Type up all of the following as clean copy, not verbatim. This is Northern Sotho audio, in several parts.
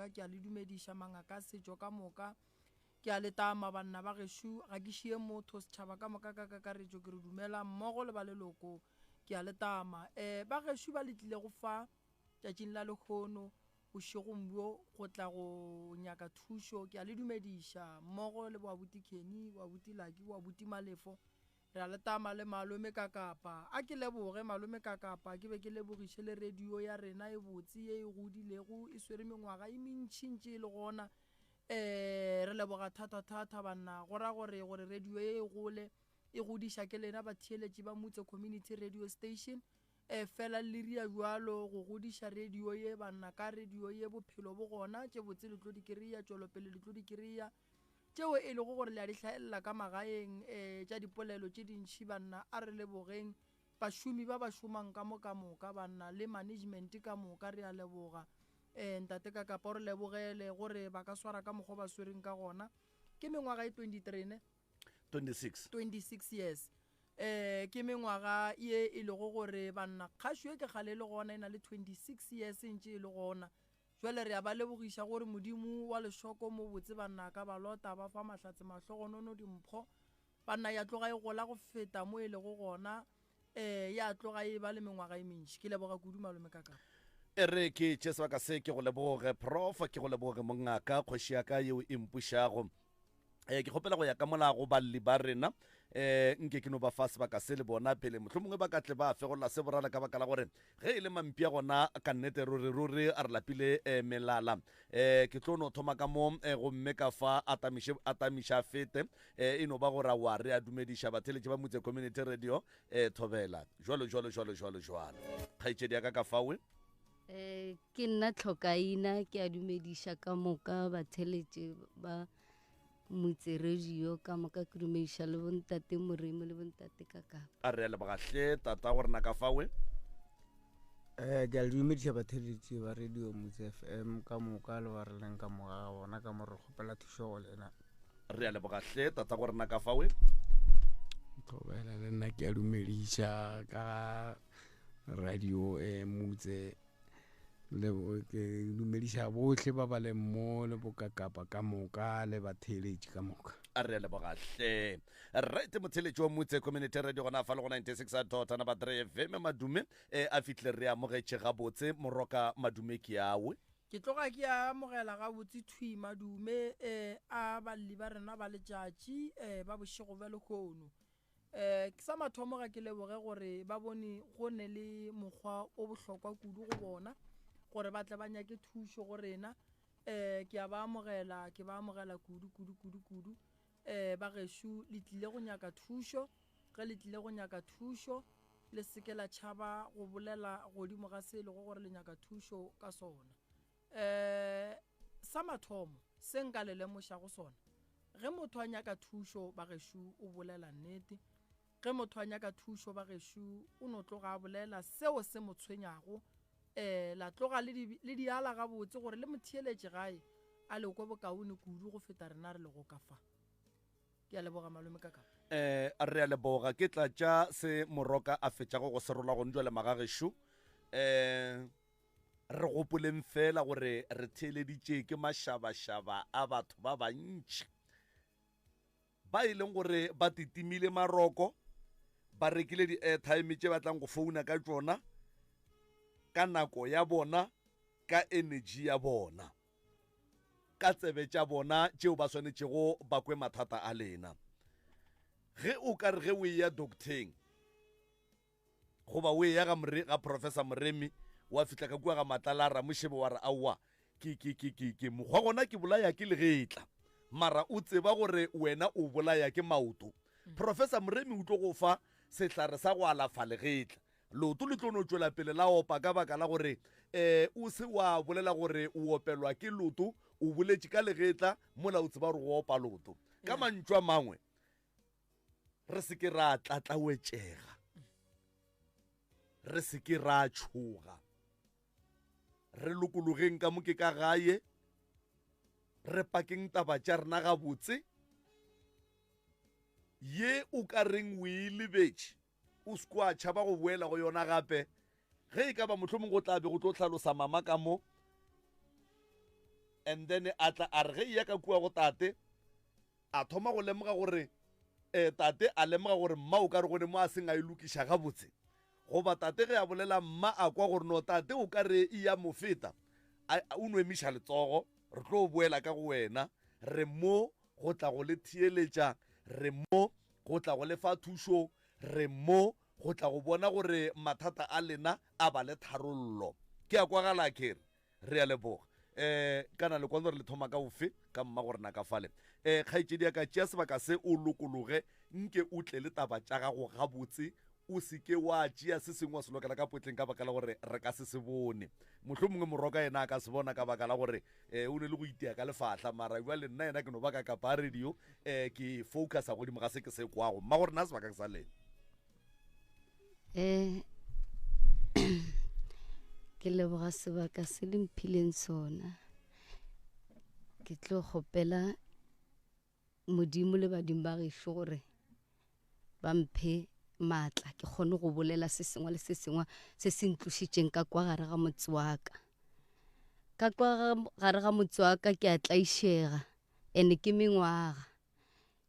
moka ke a le dumediša mangaka setšo ka moka ke a letama banna ba gešo ga ke šie motho setšhaba ka moka ka kakaretšo ke re dumela mmogo le ba leloko ke a letama ba gešo ba letlile go fa tšatšing la lekgono bošegombo go tla go nyaka thušo ke a le dumediša mmogo le boabuti Kenny boabuti Lucky boabuti Malefo re a letama le malome ka kapa a ke leboge malome ka kapa ke be ke lebogiše le radio ya rena e botse ye e godilego e swere mengwaga e mentšintši le gona re leboga thata banna go ra gore radio e gole e godiša ke lena batheeletši ba Motse Community Radio Station fela le ria jwalo go godiša radio ye banna ka radio ye bophelo bo gona tše botse le tlo di kry-a tšwelopele le tlo di kry-a tšeo e lego gore le a di hlaelela ka magaeng tša dipolelo tše dintšhi banna a re lebogeng bašomi ba šomang ka moka banna le management ka moka re a leboga ntate ka kapa o re lebogele gore ba ka swara ka mokgwa ba swereng ka gona ke mengwaga e 23 ne 26 years ke mengwaga ye e lego gore banna kgašo ye ke gale le gona e na le 26 years ntše e le gona jwale re a ba lebogiša gore modimo wa lešoko mo botse banna ka ba lota ba fa mahlatse mahlogonono dimpho banna ya tloga e gola go feta mo e lego gona ya tloga e ba le mengwaga e mentši ke leboga kudu malome ka kapa re ke tše sebaka se ke go leboge prof ke go leboge mongaka kgoši ya ka yeo e mpušago ke kgopela go ya ka molago balli ba rena nke ke no ba fa sebaka se le bona pele mohlomongwe ba ka tle ba fegolla se borala ka baka la gore ge e le mampia gona ka nnete ruri a re lapile melala ke tlo no thoma ka mo gomme ka fa atamiša fete e no ba gore a wa re a dumediša batheletši ba Motse Community Radio thobela jwalo kgaitšedi ya ka fawe ke nna Tlhokaina ke a dumediša ka moka batheletši ba Motse Radio ka moka ke dumediša le bontate Moremi le bontate ka kapa a re a lebogahle tata gore na ka fawe ke a le dumediša batheletši ba radio Motse FM ka moka le ba re leng ka moga bona ka mo re kgopela thušo go lena re a lebogahle tata gore na ka fawe thobela le nna ke a dumediša ka radio Motse le ke dumediša bohle ba ba le mo le bokakapa ka moka le batheletši ka moka a re lebogahle right motheletši wa Motse Community Radio gona fa le go 96.3 ba 3 FM madume a fihle re amogetše gabotse moroka madume ke yawe ke tloga ke amogela gabotse thwi madume a balli ba rena ba letšatši ba bošego bja lekgono ke sa mathomo ga ke leboge gore ba bone go ne le mokgwa o bohlokwa kudu go bona gore ba tle ba nyake thušo go rena ke a ba amogela kudu ba gešo le tlile go nyaka thušo ge le tlile go nyaka thušo le seke la tšhaba go bolela godimo ga se e lego gore le nyaka thušo ka sona sa mathomo se nka le lemoša go sona ge motho a nyaka thušo ba gešo o bolela nnete ge motho a nyaka thušo ba gešo o no tloga a bolela seo se mo tshwenyago la tloga le diala ga botse gore le motheeletše gae a le kwa bokaone kudu go feta rena re le go ka fa ke a leboga malome ka kapa a re a leboga ke tla tša se moroka a fetšago go serola go njwa le magagešo re gopoleng fela gore re theeleditše ke mašabašaba a batho ba bantši ba e leng gore ba titimile maroko ba rekile di-airtime tše ba tlang go founa ka tšona ka nako ya bona ka energy ya bona ka tsebe tša bona tšeo ba swanetšego ba kwe mathata a lena ge o ka re ge o ya docteng goba o ya ga professor Moremi wa fitla ka kua ga matlala ra mošebe wa re aowa ke mokgwa gona ke bolaya ke legetla mara o tseba gore wena o bolaya ke maoto professor Moremi o tlo go fa sehlare sa go alafa legetla loto le tlo no tšwela pele la opa ka baka la gore o se wa bolela gore o opelwa ke loto o boletše ka legetla mola o tseba gore go opa loto ka mantšwa mangwe re se ke ra tlatlawetšega re se ke ra tšhoga re lokologeng ka moke ka gae re pakeng taba tša rena gabotse ye o ka reng o e lebetše o se kwa tšhaba go boela go yona gape ge e ka ba mohlomong go tla be go tlo hlalosa mama ka mo and then a tla a re ge e ya ka kua go tate a thoma go lemoga gore tate a lemoga gore mma o ka re gone mo a seng a e lokiša gabotse goba tate ge a bolela mma a kwa gore no tate o ka re e ya mo feta o no emiša letsogo re tlo boela ka go wena re mo go tla go le thieletša re mo go tla go lefa thušo re mo go tla go bona gore mathata a lena a ba le tharollo ke a kwagala kere re a leboga kana le kwano re le thoma ka ofe ka mma gore na ka fale kgaitsedi ya ka tšea sebaka se o lokologe nke o tle le taba tša gago gabotse o seke wa tšea se sengwe wa se lokela ka potleng ka baka la gore re ka se bone mohlho mongwe moroka yena a ka se bona ka baka la gore o ne le go itea ka lefatla mara jwa le nna yena ke no ba ka kapa radio ke focusa godimo ga se ke se kwago mma gore na sebaka ke sa lena ke leboga sebaka se le mphileng sona ke tlo gopela modimo le badimo ba gešo gore ba mphe maatla ke kgone go bolela se sengwe le se sengwe se se ntlošitšeng ka kwa gare ga motse wa ka kwa gare ga motse wa ka ke a tlaišega ene ke mengwaga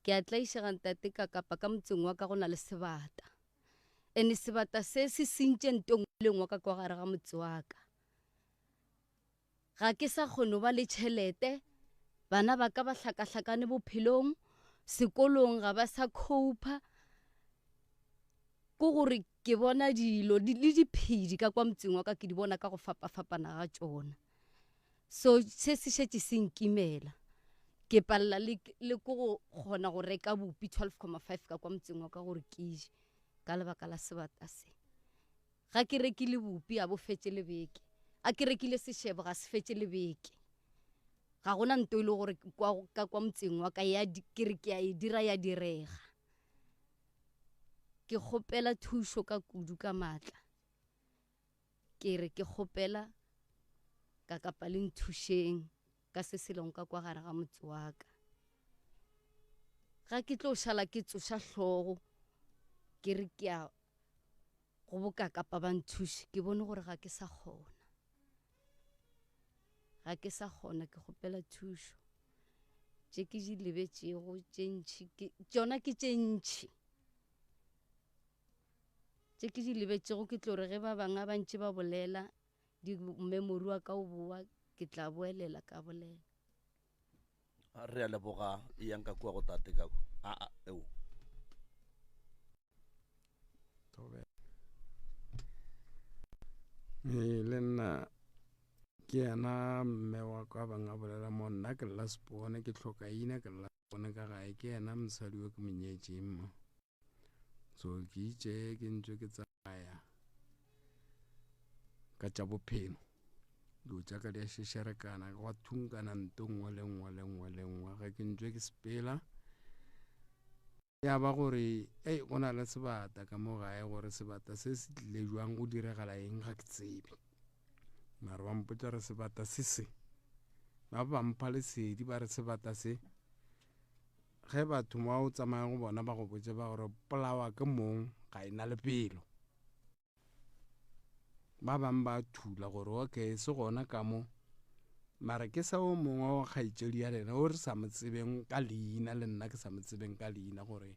ke a tlaišega ntate ka kapa ka motseng wa ka go na le sebata ene sebata se se sentše ntong leng wa ka kwa gare ga motse wa ka ga ke sa kgone ba le tšhelete bana ba ka ba hlakahlakane bophelong sekolong ga ba sa copa ko gore ke bona dilo le diphedi ka kwa motseng wa ka ke di bona ka go fapafapana ga tšona so se se šetše se nkimela ke palela le ko go kgona go reka bupi 12.5 ka kwa motseng wa ka gore ke je ka lebaka la sebata se ga ke rekile bupi a bo fetse le beke a ke rekile sešebo ga se fetse le beke ga gona nto ile gore ka kwa motseng wa ka ya ke re ke a e dira ya direga ke kgopela thušo ka kudu ka maatla ke re ke kgopela ka kapa le nthušeng ka se selong ka kwa gare ga motse wa ka ga ke tlo šala ke tsoša hlogo ke re ke a go boka kapa ba nthuše ke bone gore ga ke sa kgona ke kgopela thušo tše ke di lebetšego tše ntšhi tšona ke tše ntšhi tše ke di lebetšego ke tlo re ge ba bangwe ba ntše ba bolela memory wa ka o boa ke tla boelela ka bolela re a leboga e yang ka kua go tate ka eo le nna ke yana mme wa ka bang a bolela mo nna ke lla sepone ke tlhokaina ke lla sepone ka gae ke yena mosadi wa ke monyetšeng mo so ke itše ke ntse ke tsamaya ka tša bophelo dilo tša ka di a šešerekana ka wa thunkana nto nngwe le nngwe ga ke ntse ke sepela ya ba gore go na le sebata ka mo gae gore sebata se se tlile jwang go diregala eng ga ke tsebe mare ba mpotša re sebata se ba mpha lesedi ba re sebata se ge batho mo o tsamaya go bona ba go botse ba gore polawa ke mong ga e na le pelo ba bang ba thula gore okay se gona ka mo mara ke sa o mongwe wa kgaitšedi ya lena o re sa mo tsebeng ka leina le nna ke sa mo tsebeng ka leina gore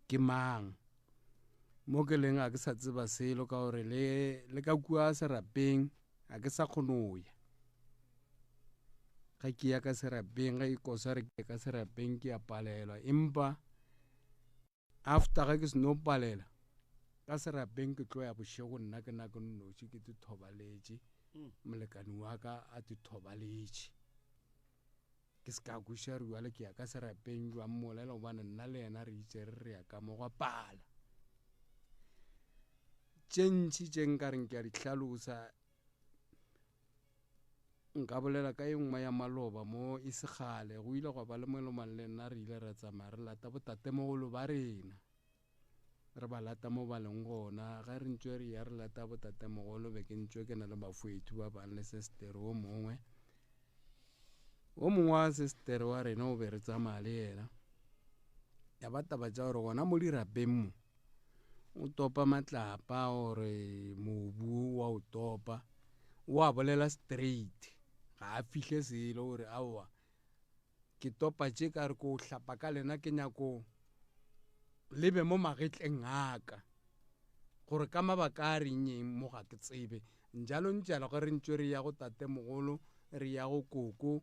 ke mang mo ke leng a ke sa tseba selo ka gore le ka kua serapeng a ke sa kgone go ya ga ke ya ka serapeng ga ikosa re ke ka serapeng ke a palelwa empa after ga ke se no palela ka serapeng ke tlo ya bošego nna ke nako nnoši ke dithobaletše molekani wa ka a dithobaletše ke se ka kweša re jwale ke ya ka serapeng jwa mmolela gobane nna le yena re itše re ya ka mo gwa pala tše ntšhi tše nka reng ke a di hlalosa nka bolela ka e nngwe ya maloba mo e segale go ile go ba le molomane le nna re ile re tsamaya re lata botatemogolo ba rena re ba lata mo ba leng gona ga re ntšwe re ya re lata botatemogolo be ke ntšwe ke na le bafoetu ba bang le sestere o mongwe wa sestere wa rena o be re tsamaya le yena ya ba taba tša gore gona mo dirapeng mo o topa matlapa gore mobu wa o topa o a bolela straight ga a fihle selo gore aowa ke topa tše ka re ko hlapa ka lena ke nyako lebe mo magetleng aka gore ka mabaka a renyeng mo ga ke tsebe njalo ntšala gore ntšwe re ya go tate mogolo re ya go koko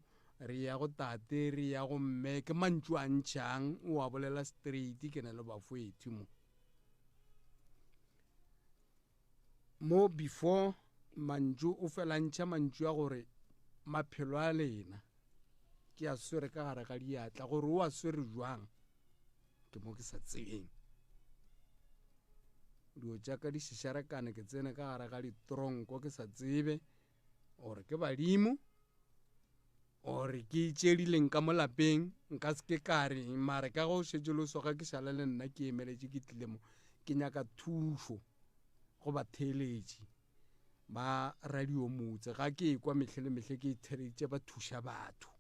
re ya go tate re ya go mme ke mantšu a ntšhang o a bolela straight ke na le bafoeti mo before mantšu o fela ntšha mantšu a gore maphelo a lena ke a swere ka gare ga diatla gore o a swere jwang ke mo ke sa tsebeng dio jaaka di šešarekane ke tsene ka gare ga ditronko ke sa tsebe ore ke badimo ore ke itšedileng ka mo lapeng nka se ke kare mare ka go šetše lo soga ke šala le nna ke emeletše ke tlile mo ke nyaka thušo go batheeletši ba radio motse ga ke ekwa mehle le mehle ke itheleditše ba thuša batho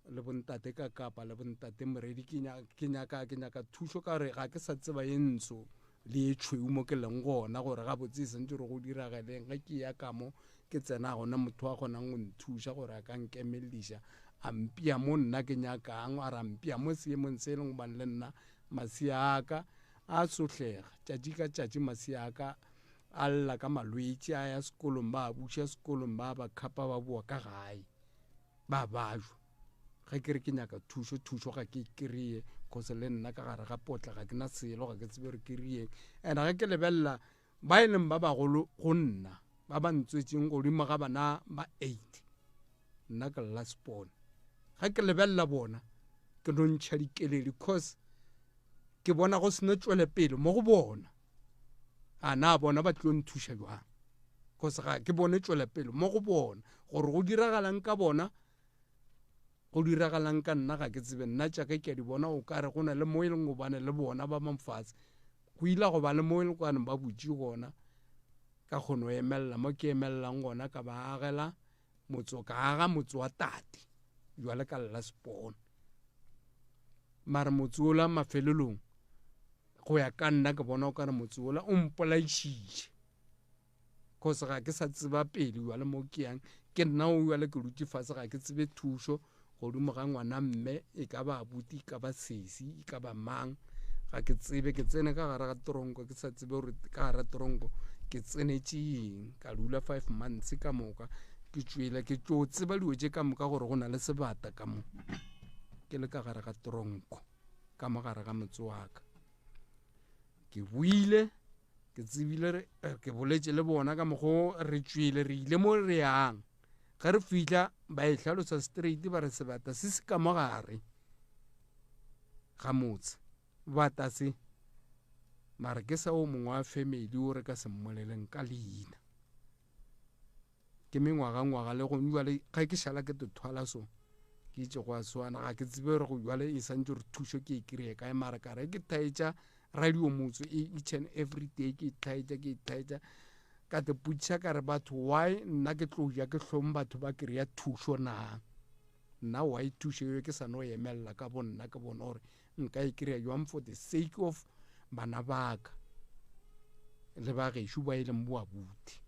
le bontate ka kapa le bontate moredi ke nyaka thušo ka gore ga ke sa tseba ye ntsho le e tšhweu mo ke leng gona gore ga botse sentse gore go dirageleng ga ke ya ka mo ke tsena gona motho a kgonang go nthuša gore a ka nkemeliša a mpia mo nna ke nyakang a ra mpia mo seemong se e leng gobane le nna masea aka a sotlega tšatši ka tšatši masea aka a lla ka malwetši a ya sekolong ba a buša sekolong ba ba khapa ba boa ka gae ba bajwa ga ke re ke nyaka thušo ga ke kry-e kgose le nna ka gare ga potla ga ke na selo ga ke tsebe re ke rieng and ga ke lebelela ba e leng ba bagolo go nna ba ba ntswetseng godimo ga bana ba 8 nna ke lasbon ga ke lebelela bona ke no ntšha dikeledi cause ke bona go sene tšwele pele mo go bona a na bona ba tlo nthuša jwang cause ga ke bone tšwele pele mo go bona gore go diragalang ka bona go diragalang ka nna ga ke tsebe nna tšaka ke a di bona o kare go na le mo e leng gobane le bona ba mafatshe go ile go ba le mo e leng gobane ba butše gona ka kgono emelela mo ke emelelang gona ka ba agela ka aga motse wa tate jwale ka lasbon mare motse ola mafelelong go ya ka nna ke bona o kare motse ola o mpolaišitše cause ga ke sa tseba pele jwale mo ke yang ke nna o jwale ke dutše fase ga ke tsebe thušo godimo ga ngwana mme e ka ba abuti e ka ba sesi e ka ba mang ga ke tsebe ke tsene ka gare ga toronko ke sa tsebe gore ka gare ga toronko ke tsenetše eng ka dula 5 months ka moka ke tšwele ke tšo tseba dilo tše ka moka gore go na le sebata ka mo ke le ka gare ga toronko ka mo gare ga motse wa ka ke buile ke tsebile ke boletše le bona ka mogo re tšwele re ile mo re yang ga re fihla ba e hlalosa straight ba re sebata se se ka mo gare ga motse bata se mare ke sa o mongwe wa family o re ka se mmoleleng ka leina ke mengwaga le go jwale ga ke šala ke tothwala so ke itse go a swana ga ke tsebe gore go jwale e santse re thušo ke e kry-e kae mare ka re ke thaetša radio motse each and every day ke thaetša ka te putša ka re batho why nna ke tlo ja ke hlong batho ba kry-a thušo na nna why thušo eo ke sa no emelela ka bonna ke bona gore nka e kry-a jwang for the sake of bana baka le ba gešo ba e leng bo abuti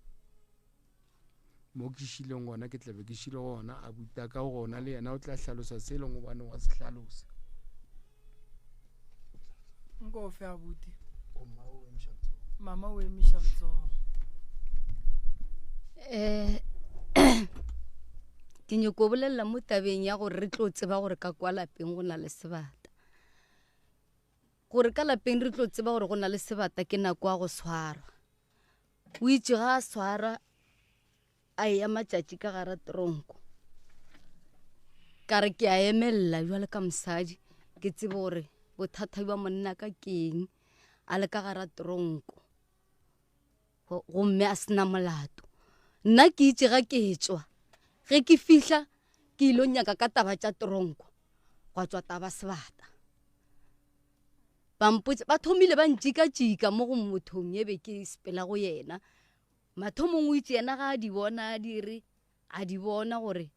mo ke šileng gona ke tlabe ke šile gona abuta ka gona le yena o tla hlalosa se leng gobane wa se hlalosa nko fe abuti mama o emiša letsogo ke nyako bolelela mo tabeng ya gore re tlo tseba gore ka kwa lapeng go na le sebata gore ka lapeng re tlo tseba gore go na le sebata ke nako ya go swara o itse ga a swara a ya matšatši ka gara tronko ka re ke a emelela jwale ka mosadi ke tsebe gore bothata ba monna ka keng a le ka gara tronko gomme a sena molato nna ke itse ga ke etswa ge ke fihla ke ilo nyaka ka taba tša tronko gwa tswa taba sebata ba thomile ba ntšika-tšika mo go mothong ebe ke sepela go yena mathomong o itse yena ga a di bona a di bona gore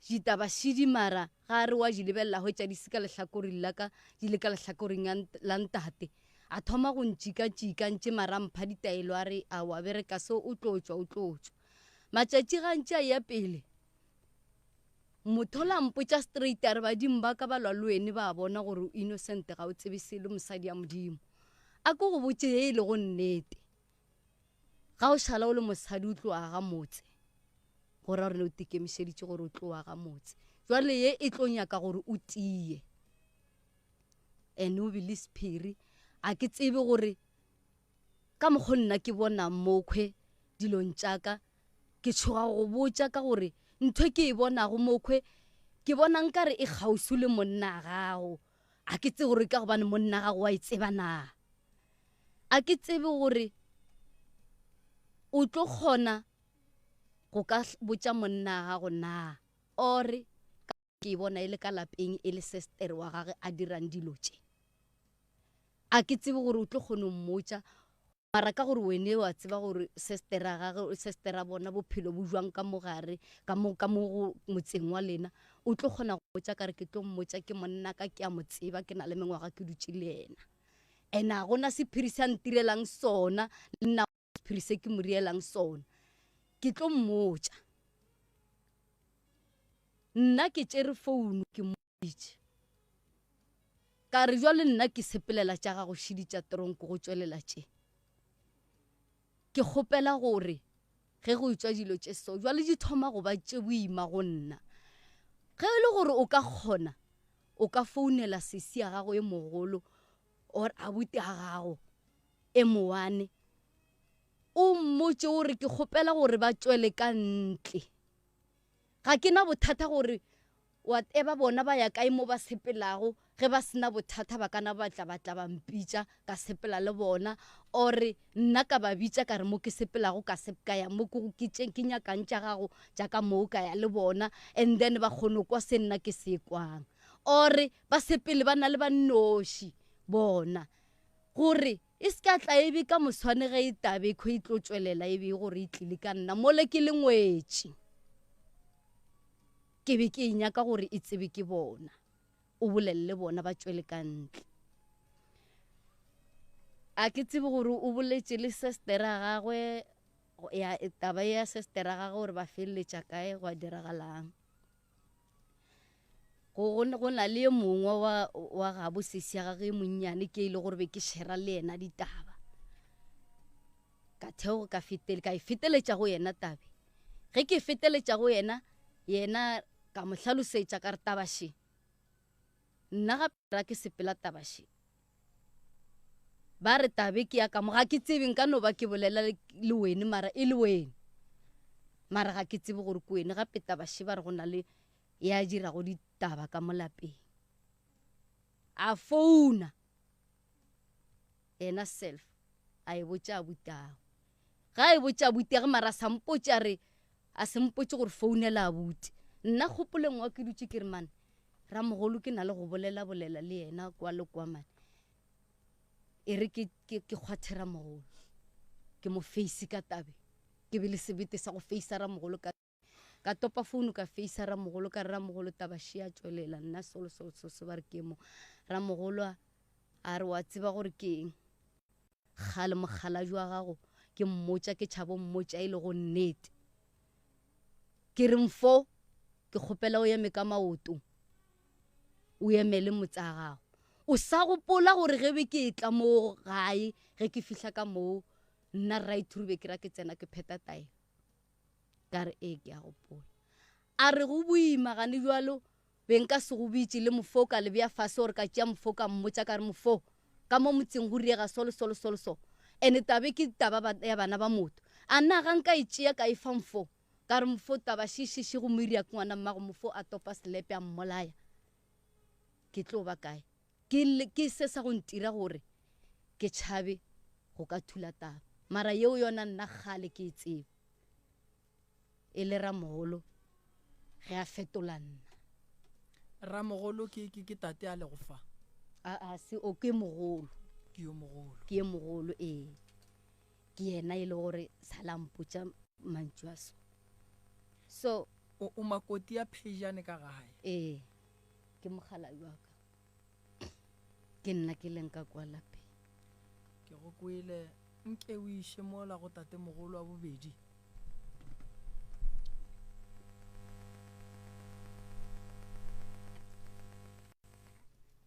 ditaba šidimara ga re wa di lebelela go tša di se ka lehlakoring la ka di le ka lehlakoring la ntate a thoma go ntšika-tšika ntše mara mpha ditaelo a re a wa bereka se o tlo tšwa matšatši gantši a ya pele motho la mpotša straight a re badimo ba ka ba lwa le wene ba bona gore o innocent ga o tsebe selo mosadi ya modimo a ko go botse e le go nnete ga o šala o le mosadi o tlo aga motse gore a rene o tikemišeditše gore o tlo aga motse jwale ye e tlo nyaka gore o tie ene o bile sephiri a ke tsebe gore ka mokgo nna ke bona mokhwe dilong tšaka ke tshoga go botša ka gore ntho ke e bonago mokhwe ke bona nkare e kgausu le monna gago a ke tsebe gore ka gobane monna gago wa e tseba na a ke tsebe gore o tlo kgona go ka botša monna gago na ore ke e bona e le ka lapeng e le sister wa gage a dirang dilo tše a ke tsebe gore o tlo kgona mmotša mara ka gore wene wa tseba gore sister a bona bophelo bo jwang ka mogare ka mo motseng wa lena o tlo kgona go botša kare ke tlo mmotša ke monna ka ke a mo tseba ke na le mengwaga ke dutše le ena ene a gona sephiri se a ntirelang sona le nna sephiri se ke mo rielang sona ke tlo mmotša nna ke tšere founu ke mmotše ka re jwale nna ke sepelela tša gago šiditša tronko go tšwelela tše ke kgopela gore ge go itswa dilo tše so jwale di thoma go ba tše boima go nna ge e le gore o ka kgona o ka founela sesi ya gago e mogolo or abuti a gago e moane o mmotše gore ke kgopela gore ba tšwele ka ntle ga ke na bothata gore whatever bona ba ya kae mo ba sepelago ge ba sena bothata ba kana batla ba mpitša ka sepela le bona ore nna ka ba bitša ka re mo ke sepelago ka ya mo ke nyakantša gago jaaka moo ka ya le bona and then ba kgone kwa se nna ke se kwang ore ba sepele ba na le bannoši bona gore e se ka tla ebe ka moswane ge e tabe kho e tlo tšwelela ebe gore e tlile ka nna mole ke lengwetše ke be ke inyaka gore e tsebe ke bona o bolelle bona ba tšwele ka ntle a ke tsebe gore o boletše le sister a gagwe ya taba ya sister a gagwe gore ba feleletša kae go a diragalang go na le mongwe wa gabo sesi ya gagwe monnyane ke ile gore be ke shera le yena ditaba ka theo ka e feteletša go yena tabe ge ke feteletša go yena ka mo hlalosetša ka re tabaše nna gape ra ke sepela tabaše ba re tabe ke ya ka mo ga ke tsebeng ka no ba ke bolela le wene mara e le wene mara ga ke tsebe gore ke wene gape tabaše ba re go na le ya dirago ditaba ka mo lapeng a founa ena self a e botša abutago ga e botša abutiage mara sa mpotše a re a se mpotše gore founela abuti nna kgopoleng wa ke dutše ke re mane ramogolo ke na le go bolela le yena kwa le kwa mane e re ke kgwathe ramogolo ke mo face ka tabe ke be le sebete sa go face ramogolo ka topa founu ka face ramogolo ka ramogolo tabaše a tšwelela nna solo ba re ke mo ramogolo a re wa tseba gore ke eng gale mogala jwa gago ke mmotša ke tšhabo mmotša e le go nnete ke re mfo ke kgopela o eme ka maoto o emele motsa gago o sa gopola gore ge be ke tla mo gae ge ke fihla ka moo nna right through be ke ra ke tsena ke pheta tae ka re ke a gopola a re go boima gane jwalo be nka se go bitše le mofo ka le bja fase gore ka tšea mofo ka mmotša ka re mofo ka mo motseng go riega solo ene tabe ke taba ya bana ba motho a nna ga nka e tšea ka e fa mfo ka re mofo taba šišiši go moria ke ngwana mmago mofo a topa selepe a mmolaya ke tlo ba kae ke se sa go ntira gore ke tšhabe go ka thula taba mara yeo yona nna gale ke e tsebe e le ramogolo ge a fetola nna ramogolo ke tate a le go fa se o ke mogolo ke yo mogolo ke ye mogolo ke yena e le gore salampotša mantšu a so o makoti ya phejane ka gae ke mogala jwaka ke nna ke leng ka kwa lapeng ke go kwele nke o iše mola go tate mogolo wa bobedi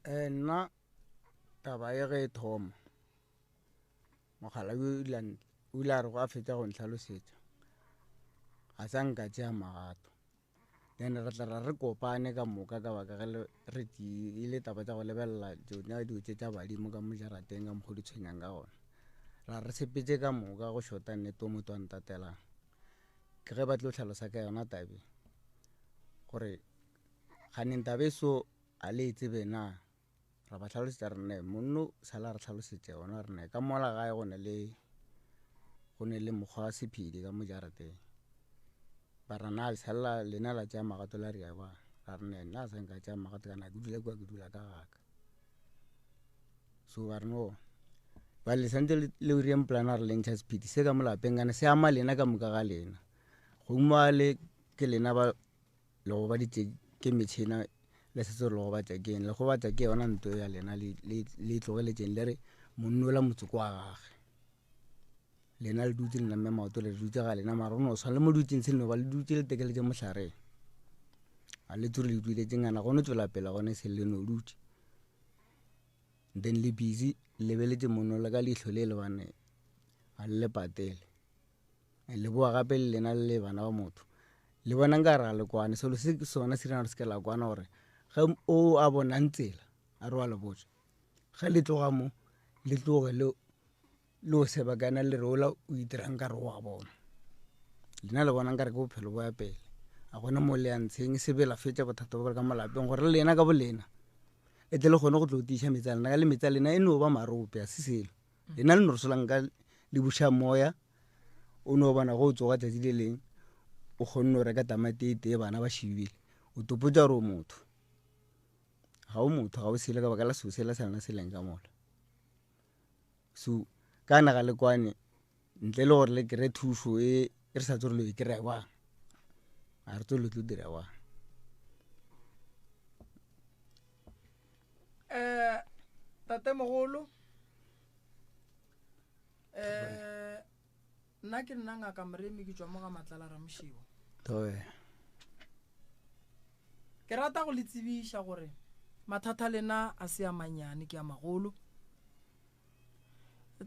nna taba e ge e thoma mogala o ile a re go a fetsa go ntlhalosetša ga sa nka tšea magato then re tla ra re kopane ka moka ka baka ge re ile taba tša go lebelela tsona dio tša badimo ka mojarateng ka mokgwa di tshwenyang ka gona ra re sepetse ka moka go shota nnete o motho a ntatelang ke ge ba tlo tlhalosa ka yona tabe gore ga neng tabe so a le tsebe na ra ba tlhalosetša re ne monno sala re tlhalosetša yona re ne ka mola gae go ne le mokgwa wa sephedi ka mojarateng ba rana sala lena la tša magato la re ba ra re ne nna sa nka tša magato kana ke dula ka gaka so ba re no ba le santse le o riem plana re lentšha sephedi se ka molapeng kana se ama lena ka moka ga lena go umale ke lena ba le go ba ditse ke metšhina le setse le go batša keng le go batša ke yona nto ya lena le tlogeletšeng le re monnola motsoko wa gage lena le dutse le namme maoto le dutse ga lena mara o no swa le mo dutseng se no ba le dutse le tekeletse mohlare a le tsore le dutetseng ana go no tswela pele gone se le no dutse then le busy le beletse monnola ka leihlo le bane a le patele le boa gape le lena le bana ba motho le bona nka ra le kwane selo se sona se rena re se ke la kwana gore ge o a bonang tsela a re wa le botse ge le tloga mo le tloge le o sebakana le re ola o itirang ka re wa bona lena le bona nkare ke bophelo bo ya pele a gona mo le antsheng se bela fetša bothata bo ka malapeng gore lena ka bolena e tle le gone go tlo tiša metsa lena ka le metsa lena e no ba marope a se selo lena le no re solang ka le buša moya o no bona go tsoga tšatši le leng o kgonne go reka tamati e bana ba šibile o topotša gore o motho ga o motho ga o sele ka baka la seo sela sa lena se leng ka mola so ka naga le kwane ntle le gore le kere thušo e re sa tsore le e kry bang a re tlo le tlo dira bang tate mogolo nna ke nna ngaka Moremi ke tswa mo ga Matlala Ramošibo toe ke rata go le tsebiša gore mathata lena a se a manyane ke a magolo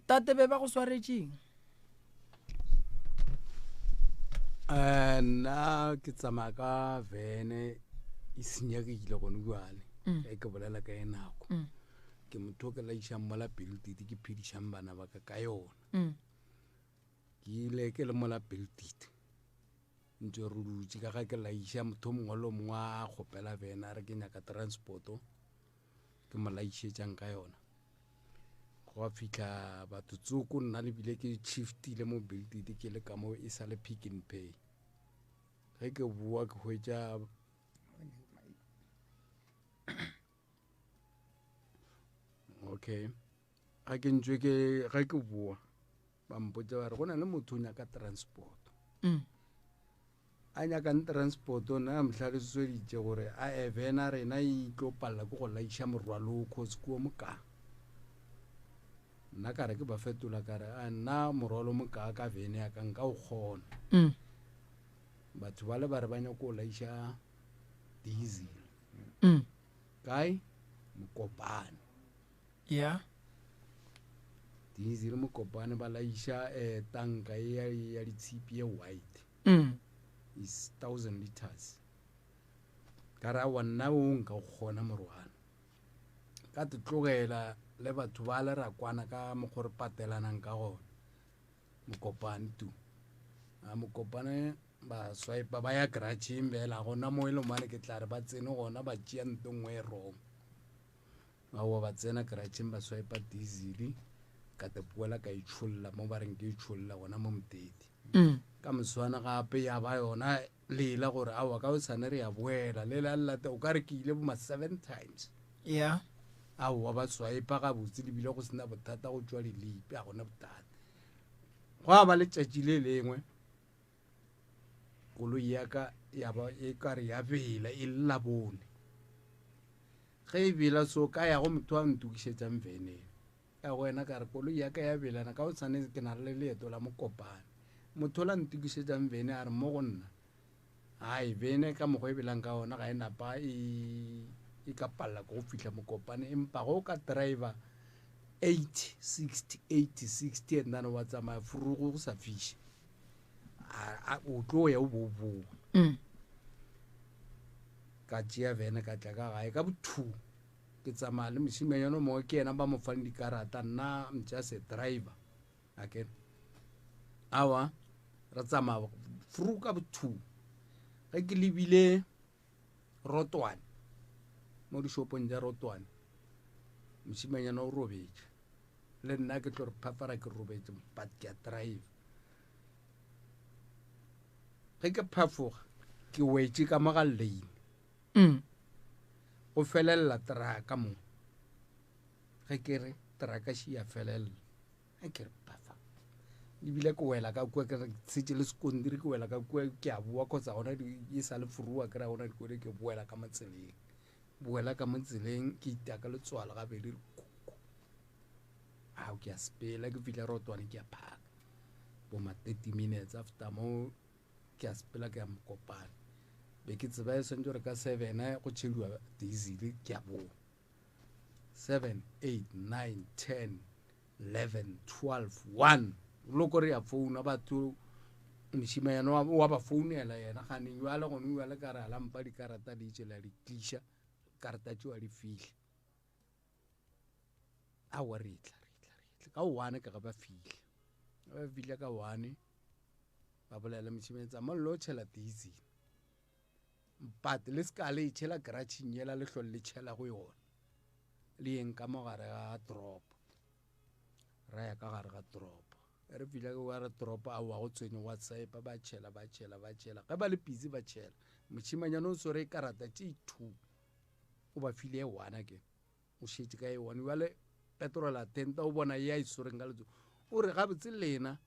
tate be ba go swaretšeng nna ke tsamaya ka vene e senyegile gone jale e ke bolela ka e nako ke motho ke laišang mola pelotite ke phedišang bana ba ka yona ke ile ke le mola pelotite ntse re dutse ka ga ke laiša motho mongwe le mongwe a kgopela vene a re ke nyaka transporto ke mo laišetšang ka yona go a fitlha batho tsoko nna lebile ke shiftile mo pelotite ke le ka mo e sa le Pick n Pay ge ke boa ke hwetša okay ga ke ntšwe ga ke boa ba mpotsa ba re go na le motho o nyaka transport a nyakang transporto nna a motlhalositše gore a evena rena e tlo palela ke go laiša morwalo o cause kuo moka nna ka re ke ba fetola ka re a nna morwalo moka ka vene ya ka nka o kgona batho ba le ba re ba nyaka o laiša diesel kae Mokopane ya diesel Mokopane ba laiša tanka ya ditshipi e white is 1000 liters ka ra wa nna o nka o kgona morwana ka tlogela le batho ba le ra kwana ka mokgore patelanang ka gona Mokopane tu a Mokopane ba swipe ba ya garage mbela gona mo ile mane ke tla re ba tsene gona ba tšea ntongwe e rong ba ba tsena garage ba swipe diesel ka te puela ka itšholla mo ba reng ke itšholla gona mo mteti ka moswana gape ya ba yona lela gore a wa ka o tsane re ya boela le la late o ka re ke ile bo ma 7 times ya a wa ba swipe ga botse le bile go sena bothata go tswa le lipe a gona bothata go ba le tšatši le lengwe koloi ya ka ya ba e ka re ya bela e lla bone ge e bela so ka ya go motho a ntukišetšang veneng ya go wena ka re koloi ya ka ya belana ka o tshwane ke na le leeto la Mokopane motho la ntukišetšang vene a re mo go nna ai vene ka mokgwa e belang ka ona ga e napa e e ka palla go fihla Mokopane empa go ka driver 80 and then wa tsamaya furugo go sa fiše o tlo ya o bo ka tšea vene ka tla ka gae ka bo2 ke tsamaya le mošimanyana mongwe ke yena ba mo fang dikarata nna just a driver again awa ra tsamaya furu ka bo2 ge ke lebile Rotwane mo dishopong ja Rotwane mošimanyana o robetse le nna ke tlo re phapara ke robetse but ke a drive ge ke phafoga ke wetse ka maga lane go felela traka mo ge ke re traka shi ya felela ge ke re phafa ebile ke wela ka kwa ke setse le sekondiri ke wela ka kwa ke a bua kgotsa gona e sa le furua ke ra gona dikole ke boela ka motseleng ke itaka le tswala ga bedi a ke a spela ke fitla Rotwane ke a phaka bo ma 30 minutes after mo ke a spela ke a Mokopane be ke tseba e sentse re ka 7 go tšhediwa diesel ke a bo 7 8 9 10 11 12 1 loko re ya phone batho mošimanyana wa ba founela yena ga ne ywa le gone ywa le ka re lampa dikarata di tšela di tlisha karata tšwa di fihle a wa retla ka 1 ka ba fihle ka 1 ba bolela mošimanyana mo lo tšhela diesel but le ska le tšhela garage nyela le hlole le tšhela go yona le eng ka mogare ga drop ra ya ka gare ga drop re fila go wa drop a wa go tswenya WhatsApp ba tšhela ge ba le busy ba tšhela mošimanyana o sore karata tše 2 o ba file 1 again o šetse ka 1 wa le petrol a tenta o bona ya isore nga letso o re ga botse lena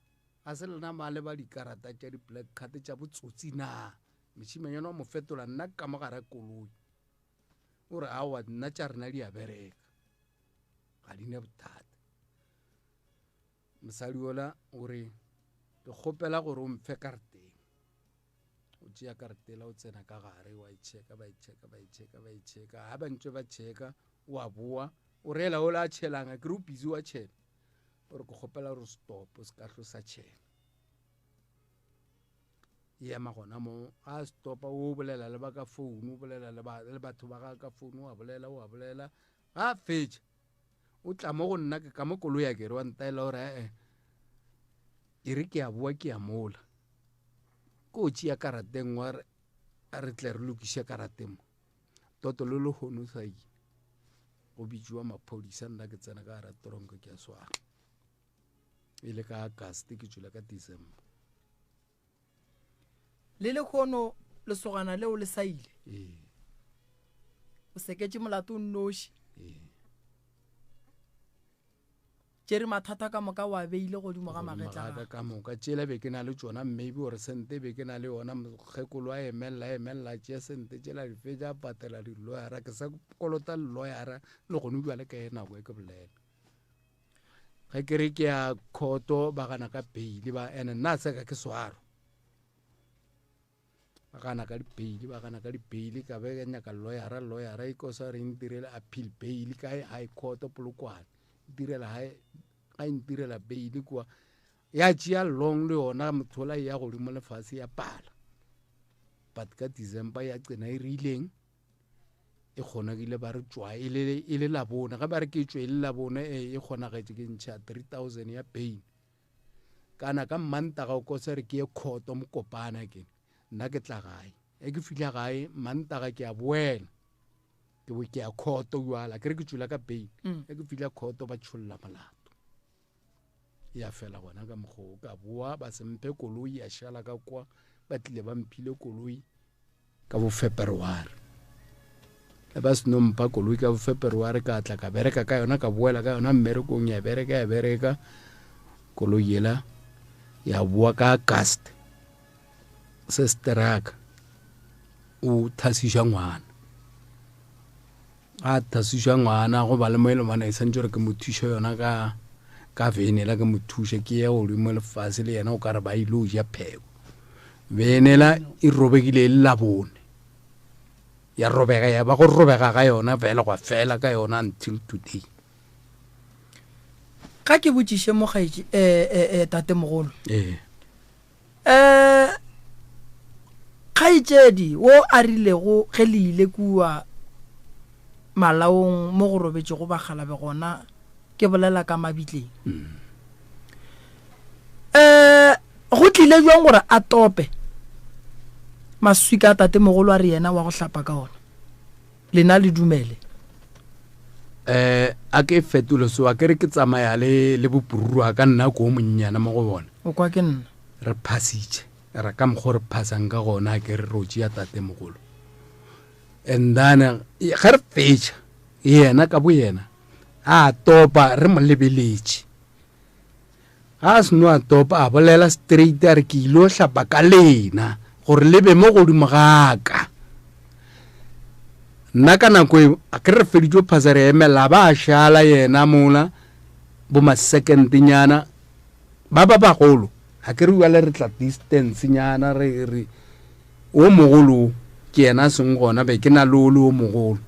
a se lena male ba dikarata tša di black card tša botsotsi na mošimanyana wa mo fetola nna ka mogare koloi o re a wa nna tša rena di a bereka ga di ne bothata mosadi ola o re ke kgopela gore o mfe karateng o tšea karatela o tsena ka gare wa itšheka ba itšheka ga ba ntse ba tšheka wa boa o reela o la tšhelanga ke re o busy wa tšhela o re ke kgopela gore stop o se ka tlosa tšhela ema gona mo a stopa o bolela le ba ka phone o bolela le batho ba ka phone wa bolela ga fetša o tla mo go nna ke ka mo koloi ya ke re wa ntaela gore e re ke a boa ke a mola ko tšea karateng wa re tle re lokiše karateng mo toto le lehono sa ile go bitšiwa maphodisa nna ke tsena ka gara toronko ke a swara e le ka Auguste ke tšwela ka December le lekgono lesogana leo le saile o seketse molato o nnoši tšere mathata ka moka wa beile godimo ga magetla ka moka tšela be ke na le tšona maybe gore sente be ke na le yona mokgekolo a emelela tšea sente tšela di fetša patela di lawyera ke sa kolota le lawyera le gone bja le ka e nako e ke bolela ge ke re ke ya khoto ba gana ka beile ba ene nna se ka ke swaro ba gana ka dibeile ka be nyaka lawyera e kosa re ntirela appeal beile ka high court Polokwane direla ga intirela beile kwa ya tšea long le yona mothola ya godimo lefase ya pala but ka December ya tsena e rileng e kgonagile ba re tswa e le labone ga ba re ke tswa e le labone e kgonagetše ke ntšha 3000 ya bail kana ka Mantaga o kosa re ke ye khoto Mokopane ke nna ke tla gae ke fihla gae Mantaga ke a boela ke bo ke a khoto jwala ke re ke tswela ka bail ke fihla khoto ba tšholla molato ya fela gona ka mokgo ka boa ba sempe koloi ya šala ka kwa ba tlile ba mphile koloi ka bo February le ba se nompa koloi ka bo February ka tla ka bereka ka yona ka boela ka yona mmerekong ya bereka koloi yela ya boa ka Auguste se straka o thasiša ngwana a thasiša ngwana go ba le moelo mana e santse re ke mothuša yona ka venela ke mothuša ke ya godimo lefase le yena o ka re ba ile o ja pheko venela e robekile e labone ya robega ya ba go robega ga yona fela go fela ka yona until today. Ga ke botšiše mogaetši tate mogolo kgaetšedi wo a rilego ge le ile kua malaong mo go robetše go bagalabe gona ke bolela ka mabitleng go tlile jwang gore a tope maswi ka tate mogolo a re yena wa go hlapa ka ona lena le dumele a ke fetolo so a ke re ke tsamaya le bopururwa ka nna ko monnyana mo go bona o kwa ke nna re phasitše ra ka mokgo re phasang ka gona ke re rotši ya tate mogolo and then ge re fetša yena ka bo yena a topa re mo lebeletše ga a seno a topa a bolela straight a re ke ile o hlapa ka lena gore lebe mo godimo gaka nna ka nako eo a ke re feditšo phasa re emela ba a šala yena mola bo masekentenyana ba bagolo a ke re uale re tla distance nyana re o mogolo ke yena seng gona be ke na le o mogolo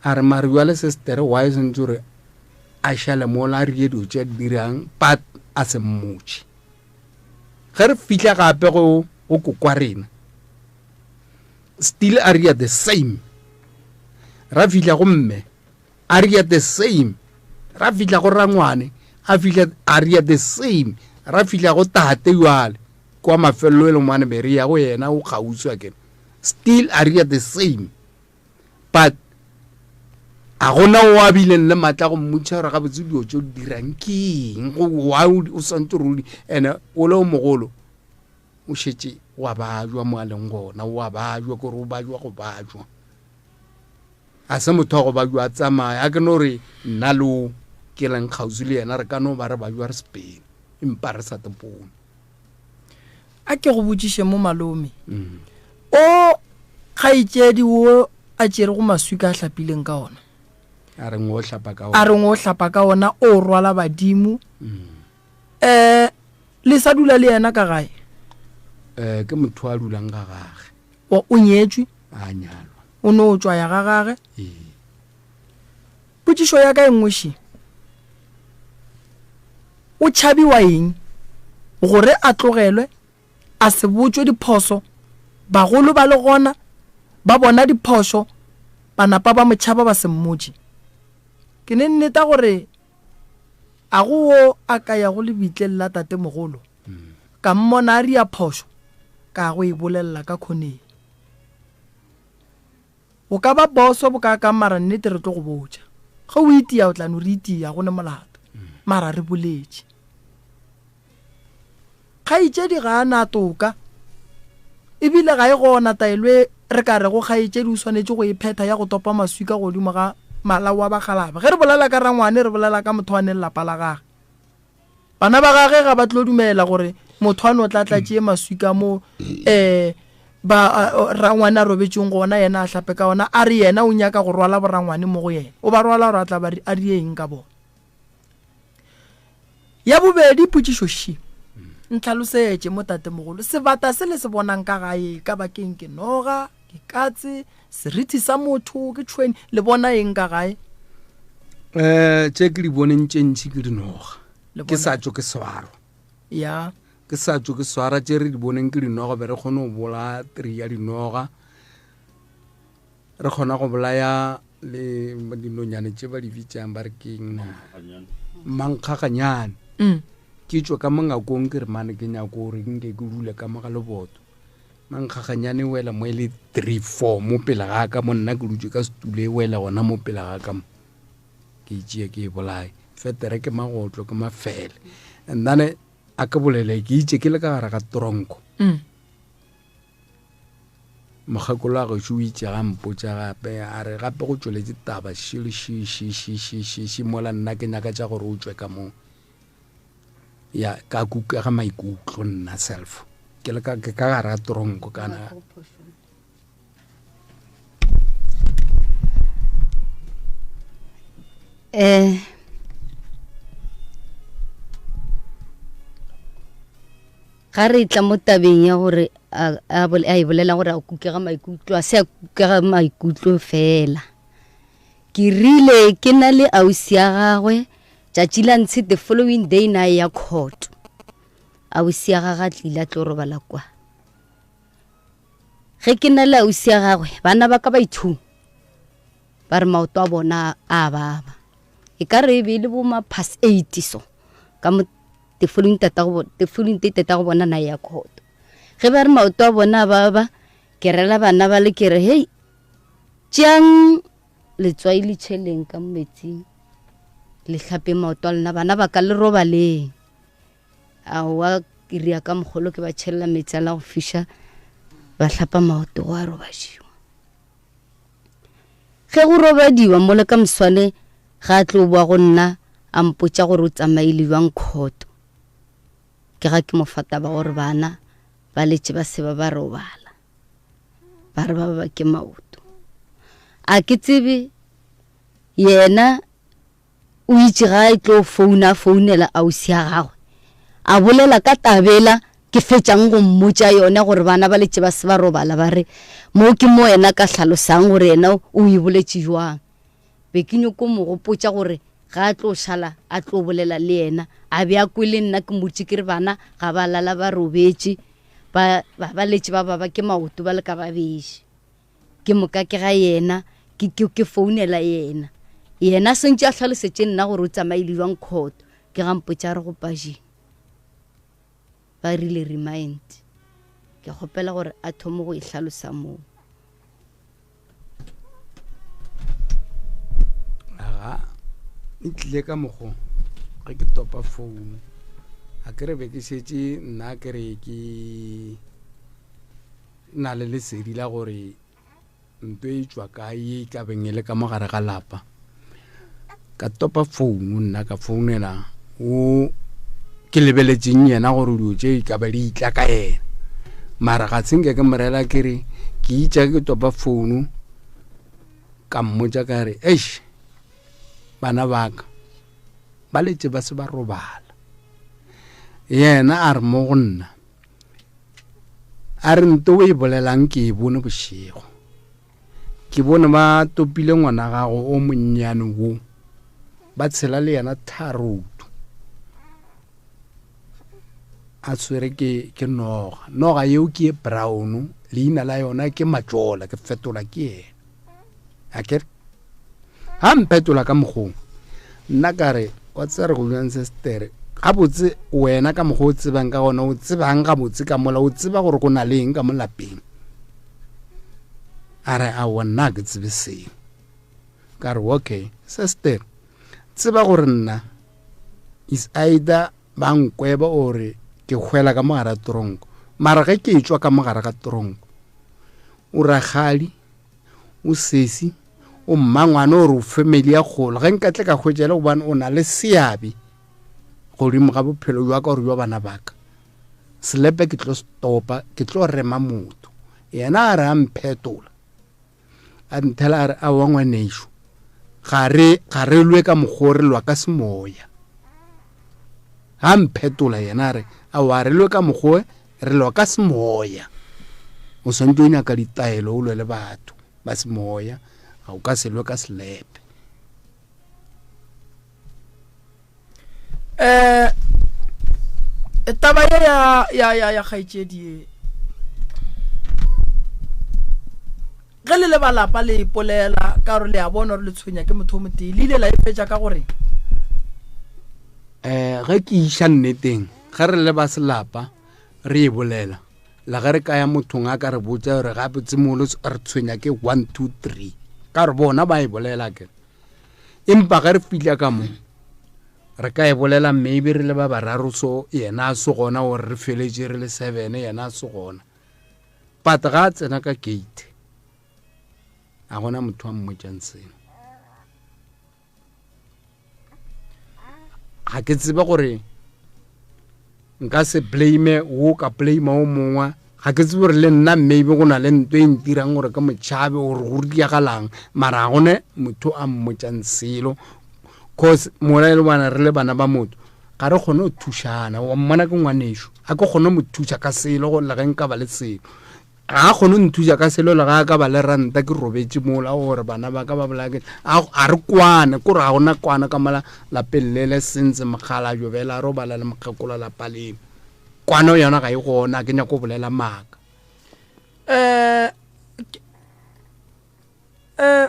a re mare uale sister why sentse re a šale mola a rie dio tša dirang but a se mmotše ge re fitlha gape go kokwa rena still a ria the same ra fitlha go mme a ria the same ra fitlha go rangwane a fitlha a ria the same ra fitlha go tate yuale kwa mafelelo e le mane be re ya go yena o kgauswa ke still a ria the same but a gona o a bileng le matla go mmutša gore ga botse dio tšo dirang keng o santse rodi ene o le o mogolo o šetše wa bajwa mo a leng gona wa bajwa kore o bajwa go bajwa a se motho wa go bajwa a tsamaya a ke no re nna le ke leng kgausi le yena re ka no ba re bajwa re Spain empa re sa tepone a ke go botšiše mo malome o kgaetšedi wo a tšere go maswi ka a hlapileng ka ona a reng o hlapa ka ona o rwala badimo le sa dula le yena ka gae ke motho a dulang ga gage o nyetšwe a nyalwa o no tswa ya ga gage potšišo ya ka e ngweši o tšhabiwa eng gore a tlogelwe a se botšwe diphoso bagolo ba le gona ba bona diphoso ba napa ba motšhaba ba se mmotše ke ne nneta gore a go a ka ya go lebitleng la tate mogolo ka mmona a ria phoso ka go e bolelela ka khoneng o ka ba boso bo ka ka mara nnete re tlo go botša ga o itia o tla no re itia go ne molato mara re boletše kgaetšedi ga a na toka ebile ga e gona taelwe re ka re go kgaetšedi o swanetše go iphetha ya go topa maswi ka godimo ga mala wa bagalabe ge re bolela ka rangwane re bolela ka motho wa ne lelapa la gage bana ba gage ga ba tlo dumela gore motho wa no tla tlatše maswi ka mo ba rangwane a robetšeng gona yena a hlape ka ona a re yena o nyaka go rwala borangwane mo go yena o ba rwala gore a tla ba a rieng ka bona ya bobedi potšišo shi ntlhalosetše mo tate mogolo sebata se le se bonang ka gae ka bakeng ke noga ke katse serithi sa motho ke tšhweni le bona eng ka gae tše ke di boneng tše ntši ke dinoga ke sa tšo ke swaro ya ke sa tšo ke swara tše re di boneng ke dinoga be re kgone go bola 3 ya dinoga re kgona go bolaya le dinonyane tše ba di bitšang ba re keng mankgakanyane ke tšwa ka mongakong ke re mane ke nyako gore nke ke dule ka moga leboto mankgakanyane e wela mo e le 3-4 mo pele ga ka mo nna ke dutse ka setule e wela gona mo pele ga ka mo ke itšea ke e bolae fetere ke magotlo ke mafele and then a ke bolele ke itše ke le ka gara ga tronko mogakolo a go o itše ga mpotša gape a re gape go tšweletse taba šiši mola nna ke nyaka tša gore o tswe ka moo ya ka kuka ga maikutlo nna self ke le ka gara tronko kana ga re tla mo tabeng ya gore a e bolela gore a kukega maikutlo a se a kukega maikutlo fela ke rile ke na le ausi ya gagwe tšatši la ntshe the following day na ya court ausi ya gagwe a tlile a tlo robala kwa ge ke na le ausi ya gagwe bana ba ka ba ithu ba re maoto a bona a baba e ka re be le bo ma pass 8 so ka mo the following day tata go bona na ya court ge ba re maoto a bona a baba ke rela bana ba le ke re hey tšang letswai le tšheleng ka metsing le hlape maoto a lena bana ba ka le robaleng awa ke ria ka mogolo ke ba tšhelela metsi a la go fiša ba hlapa maoto go a robadiwa ge go robadiwa mo le ka moswane ga a tlo boa go nna a mpotša gore o tsamaile jwang khoto ke ga ke mo fata ba gore bana ba letše ba se ba robala ba re ba ke maoto a ke tsebe yena o itse ga e tlo founela ausi ya gagwe a bolela ka tabela ke fetšang go mmotša yone gore bana ba letše ba se ba robala ba re mo ke mo ena ka hlalosang gore ena o e boletše jwang be ke nyoko mo gopotša gore ga a tlo šala a tlo bolela le yena a be a kwele nna ke mmotše ke re bana ga ba lala ba robetše ba letše ba baba ke maoto ba le ka babedi ke moka ke ga yena ke founela yena sentše a hlalosetše nna gore o tsamaile jwang khoto ke ga mpotša re go pajeng ba rile remind ke kgopela gore a thome go e hlalosa moo aga e tlile ka mokgo ga ke topa phone a ke re be ke šetše nna ke re ke na le lesedi la gore nto e tšwa ka ye ka bengele ka mogare ga lapa ka topa phone nna ka founela o ke lebeletšeng yena gore dio tše ka ba di itla ka yena mara ga tsenke ke morela ke re ke itša ke topa phone ka mmotša ka re eish bana baka ba letše ba se ba robala yena a re mo go nna a re nto o e bolelang ke e bone bošego ke bone ba topile ngwana gago o monnyane wo ba tshela le yena tharoto a tswere ke noga yeo ke e brown leina la yona ke matšola ke fetola ke yena a ke ha mpetola ka mogong nna ka re wa tsere go lwana sestere ga botse wena ka mogo o tsebang ka gona o tsebang ga botse ka mola o tseba gore go na le eng ka molapeng a re a wona ke tsebe seng ka re okay sestere tseba gore nna is either ba nkweba ore ke hwela ka mogara tronko mara ge ke tšwa ka mogara ga tronko o ragadi o sesi o mmangwane ore o family ya kgolo ge nka tle ka hwetšele gobane o na le seabe godimo ga bophelo jwa ka gore jwa bana baka selepe ke tlo stopa ke tlo rema motho yena a re a mphetola a nthela a re a wa ngwanešo ga re lwe ka mogore lwa ka semoya a mphetola yena a re a wa re lwe ka mogoe re lwa ka semoya o swantse o nyaka ditaelo o lwe le batho ba semoya ga o ka se lwe ka selepe taba ya kgaitšedi ge le le balapa le ipolela ka gore le a bona gore le tshwenya ke motho o motee le ile la e fetša ka gore ge ke iša nneteng ge re le ba selapa re e bolela la ge re ka ya mothong a ka re botsa gore gape tsemolo re tshwenya ke 1 2 3 ka gore bona ba e bolela ke empa ge re fitlha ka mo re ka e bolela maybe re le ba bararo so yena a se gona gore re feletše re le 7 yena a se gona but ga a tsena ka gate a gona motho a mmotšang seno ga ke tseba gore nka se blame wo ka blame o mongwe ga ke tsebe gore le nna maybe go na le ntho e ntirang gore ka motšhabe gore go diagalang mara gone motho a mmotšang selo cause mola le bana re le bana ba motho ga re kgone go thušana wa mmona ke ngwanešo a ke kgone mo thuša ka selo go legeng ka ba le selo ga a kgone go nthuša ka selo le ga a ka ba le ranta ke robetse mola gore bana ba ka ba bolake a re kwane kore ga gona kwana ka mala lapeng le le sentse mogala jo bela a re o bala le mokgekolo lapa leno kwana yona ga e gona ke nyako bolela maaka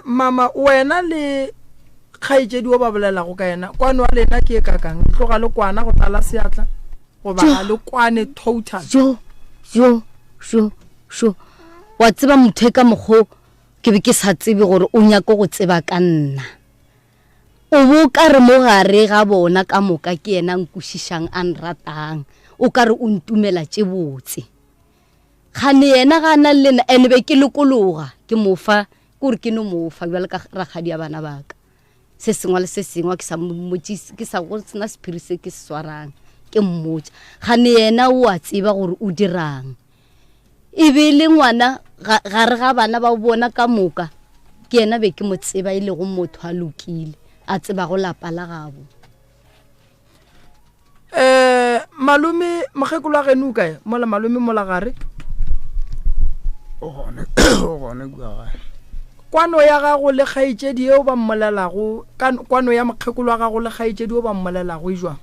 mama wena le kgaitsedi o ba bolelago ka yena kwano wa lena ke e kakang tloga le kwana go tala seatla go ba le kwane total jo wa tseba motho e ka mokgo ke be ke sa tsebe gore o nyaka go tseba ka nna o bo ka re mo gare ga bona ka moka ke yena nkušišang a nratang o ka re o ntumela tše botse gane yena ga na le nna ene be ke lekologa ke mofa kore ke no mofa bjale ka ragadi ya bana baka se sengwe le se sengwe ke sa go sena sephiri se ke se swarang ke mmotsa gane yena o a tseba gore o dirang e be le ngwana gare ga bana ba bona ka moka ke yena be ke mo tseba e le go motho a lokile a tseba go lapa la gabo malome mogekolo wa geno o kae mola malome mola gare o gone kua gae kwano ya gago le kgaitsedi eo ba mmolelago kwano ya mokgekolo wa gago le kgaitsedi eo ba mmolelago e jwang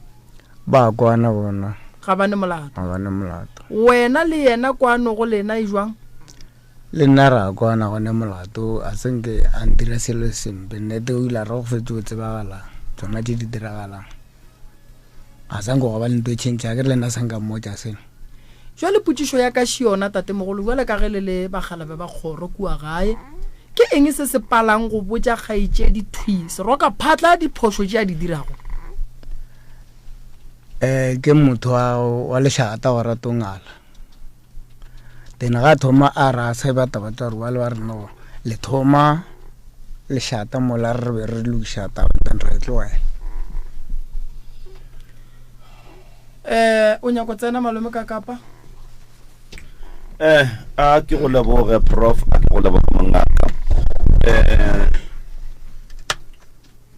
ba kwana bona ga bane molato ga bane molato wena le yena kwano go lena e jwang le nna ra kwana gone molato a senke a ntira selo sempe nnete o ile a re go fetse go tsebagala tsona tse di diragalang a sanko go ba le nto e tšhentšha ke re le nna sanka mmotsa seno jwale potšišo ya ka šiona tatemogolo jwale ka ge le le bagalabe ba kgoro kua gae ke eng se se palang go botša kgaitšedi twis roka phatla diphošo tše a di dirago ke motho wa lešata wa ratongala tena ga thoma a ra sa batabatsa re ba le ba re no le thoma lešata mola re be re lošata then re tlogela o nyako tsena malome ka kapa a ke go leboge prof a ke go leboge mongaka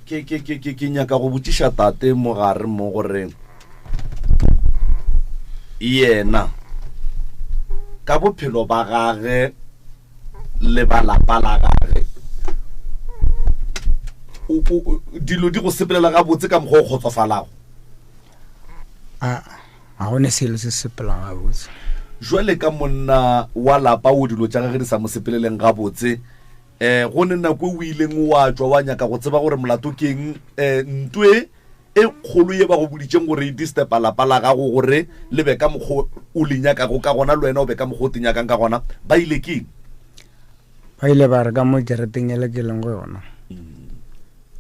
ke nyaka go botšiša tate mo gare mo gore yena ka bophelo ba gage le ba lapa la gage dilo di go sepelela ga botse ka mokgwa o kgotsofalago ga gone selo se sepelang ga botse jwale ka monna wa lapa o dilo tša gage di sa mo sepeleleng ga botse go ne nako o ileng wa tswa wa nyaka go tseba gore molato ke eng ntwe e kgolo ye ba go boditšeng gore e distepa lapa la gago gore le be ka mokgwa o le nyakago ka gona le wena o be ka mokgwa o te nyakang ka gona ba ile keng ba ile ba re ka mo jareteng ele ke leng go yona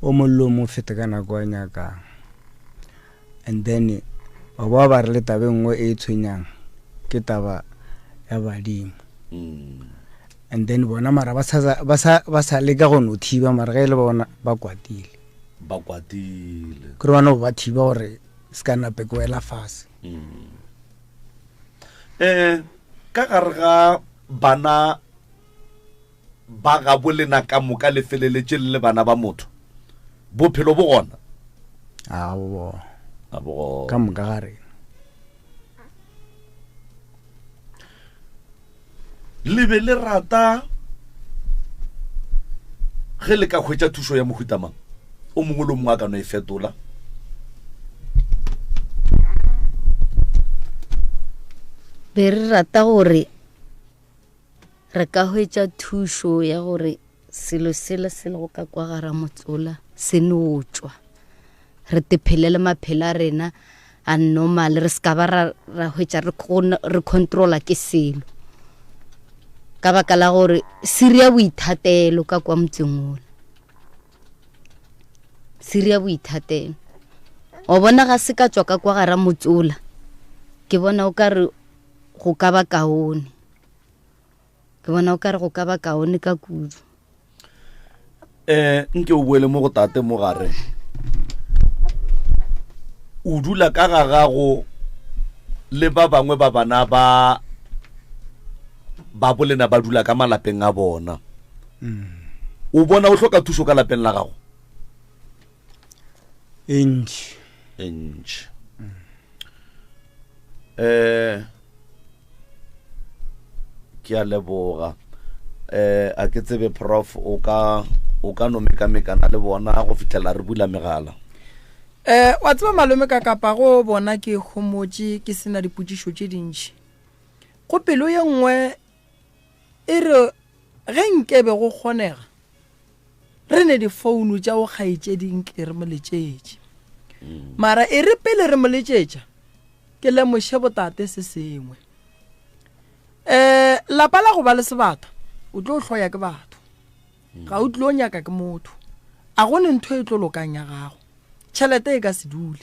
o mollo mo fete ka nako a nyakang and then ba ba re le tabe nngwe e tshwenyang ke taba ya badimo and then bona mara ba sa leka go no thiba mara ga ile bona ba kwatile kore bana ba thiba gore se ka nape ko ela fase ka gare ga bana ba ga bolena ka moka le feleletse le bana ba motho bophelo bo gona a bo ka moka gare le be le rata ge le ka hwetša thušo ya mohutamang o mongwe le mongwe a ka no e fetola be re rata gore re ka hwetša thušo ya gore selo sele se le go ka kwa gara motsola se no tswa re tephelele maphelo a rena a normal re ska ba ra hwetša re controla ke selo ka baka la gore siria boithatelo ka kwa motseng ola siria boithatelo o bona ga se ka tswa ka kwa gara motsola ke bona o ka re go ka ba kaone ka kudu nke o boele mo go tate mo gare o dula ka ga gago le ba bangwe ba bana ba bolena ba dula ka malapeng a bona o bona o hloka thuso ka lapeng la gago entši ke a leboga a ke tsebe prof o ka no mekamekana le bona go fitlhela re bula megala. Wa tseba malome ka kapa go bona ke homotse ke sena diputsišo tše dintši go pelo ye nngwe e re ge nkebe go kgonega re ne difounu tša go kgaetšeding ke re moletšetše mara e re pele re moletšetša ke lemoše botate se sengwe lapa la go ba le sebata o tlo hloya ke batho ga o tlo nyaka ke motho a go ne ntho e tlo lokang ya gago tšhelete e ka se dule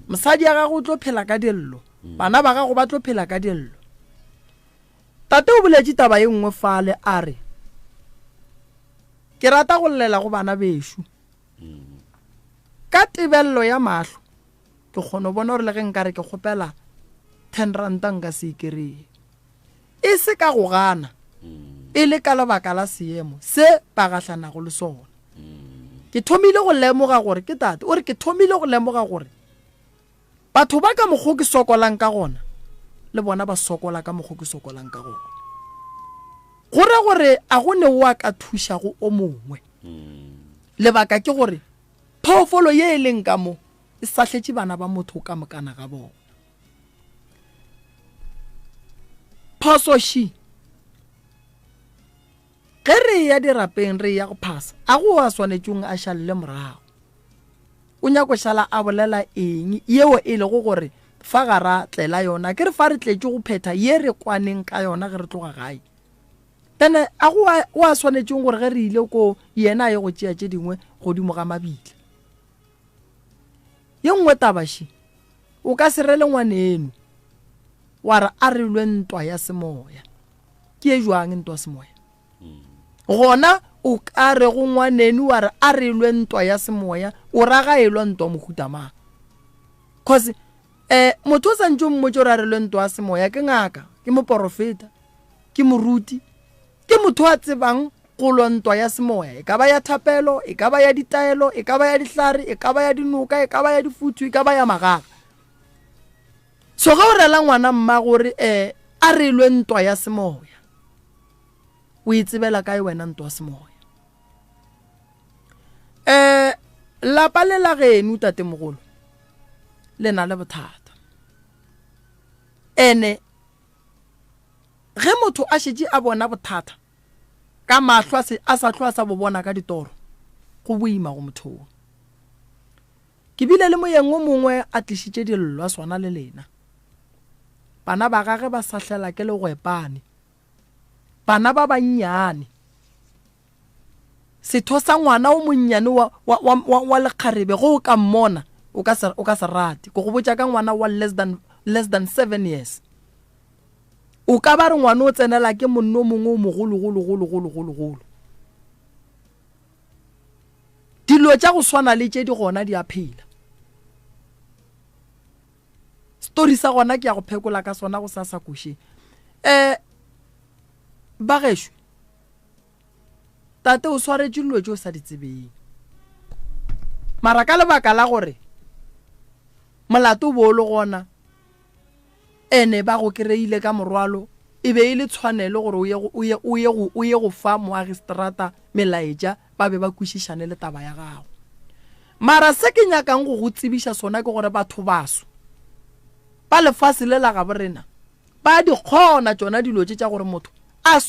mosadi ya gago o tlo phela ka dillo bana ba gago ba tlo phela ka dillo tate o boletše taba ye nngwe fale a re ke rata go llela go bana bešo ka tebello ya mahlo ke kgone bona gore le ge nka re ke kgopela 10 ranta nka se ikereye e se ka go gana e le ka lebaka la seemo se ba gahlanago le sona ke thomile go lemoga gore ke tate o re ke thomile go lemoga gore batho ba ka mokgo ke sokolang ka gona le bona ba sokola ka mokgo ke sokolang ka gona gore a go ne wa ka thuša go o mongwe lebaka ke gore phoofolo ye e leng ka mo e sahletše bana ba motho ka mokana ga bona phosoši ge re ya dirapeng re ya go phasa a go a swanetšong a šalle morago o nyako šala a bolela eng yeo e lego gore fa gara tlela yona ke re fa re tletše go phetha ye re kwaneng ka yona ge re tloga gae then a go a swanetšong gore ge re ile ko yena ye go tšea tše dingwe godimo ga mabile ye nngwe tabaši o ka se rele ngwaneno wa re a re lwe ntwa ya semoya ke e jwang ntwa semoya gona o ka re go ngwaneno wa re a re lwe ntwa ya semoya o raga e lwa ntwa mohutamang cause motho o santse o mmotse gore a re lwe ntwa ya semoya ke ngaka ke moporofeta ke moruti ke motho a tsebang go lwa ntwa ya semoya e ka ba ya thapelo e ka ba ya ditaelo e ka ba ya dihlare e ka ba ya dinoka e ka ba ya difuthu e ka ba ya magaga so ga o rela ngwana mma gore a re lwe ntwa ya semoya o itsebela kae wena ntwa ya semoya lapa le la geno tatemogolo le na le bothata ene ge motho a šetše a bona bothata ka mahlo a sa tlhoa sa bo bona ka ditoro go boima go mothong ke bile le moyeng o mongwe a tlišitše dillo a swana le lena bana ba gage ba sahlela ke legwepane bana ba bannyane setho sa ngwana o monnyane wa lekgarebe go o ka mmona o ka se rate go go botša ka ngwana wa less than 7 years o ka ba re ngwana o tsenela ke monno mongwe o mogologologologologolo dilo tša go swana le tše di gona di a phela story sa gona ke ya go phekola ka sona go sa koše ba gešo tate o swaretše dilo tše o sa di tsebeng mara ka lebaka la gore molato bo le gona ene ba go kereile ka morwalo e be e le tshwanelo gore o ye go fa moagistrata melaetša ba be ba kwešišane le taba ya gago mara se ke nyakang go tsebiša sona ke gore batho baso ba lefase le la gabo rena ba di kgona tšona dilo tša gore motho a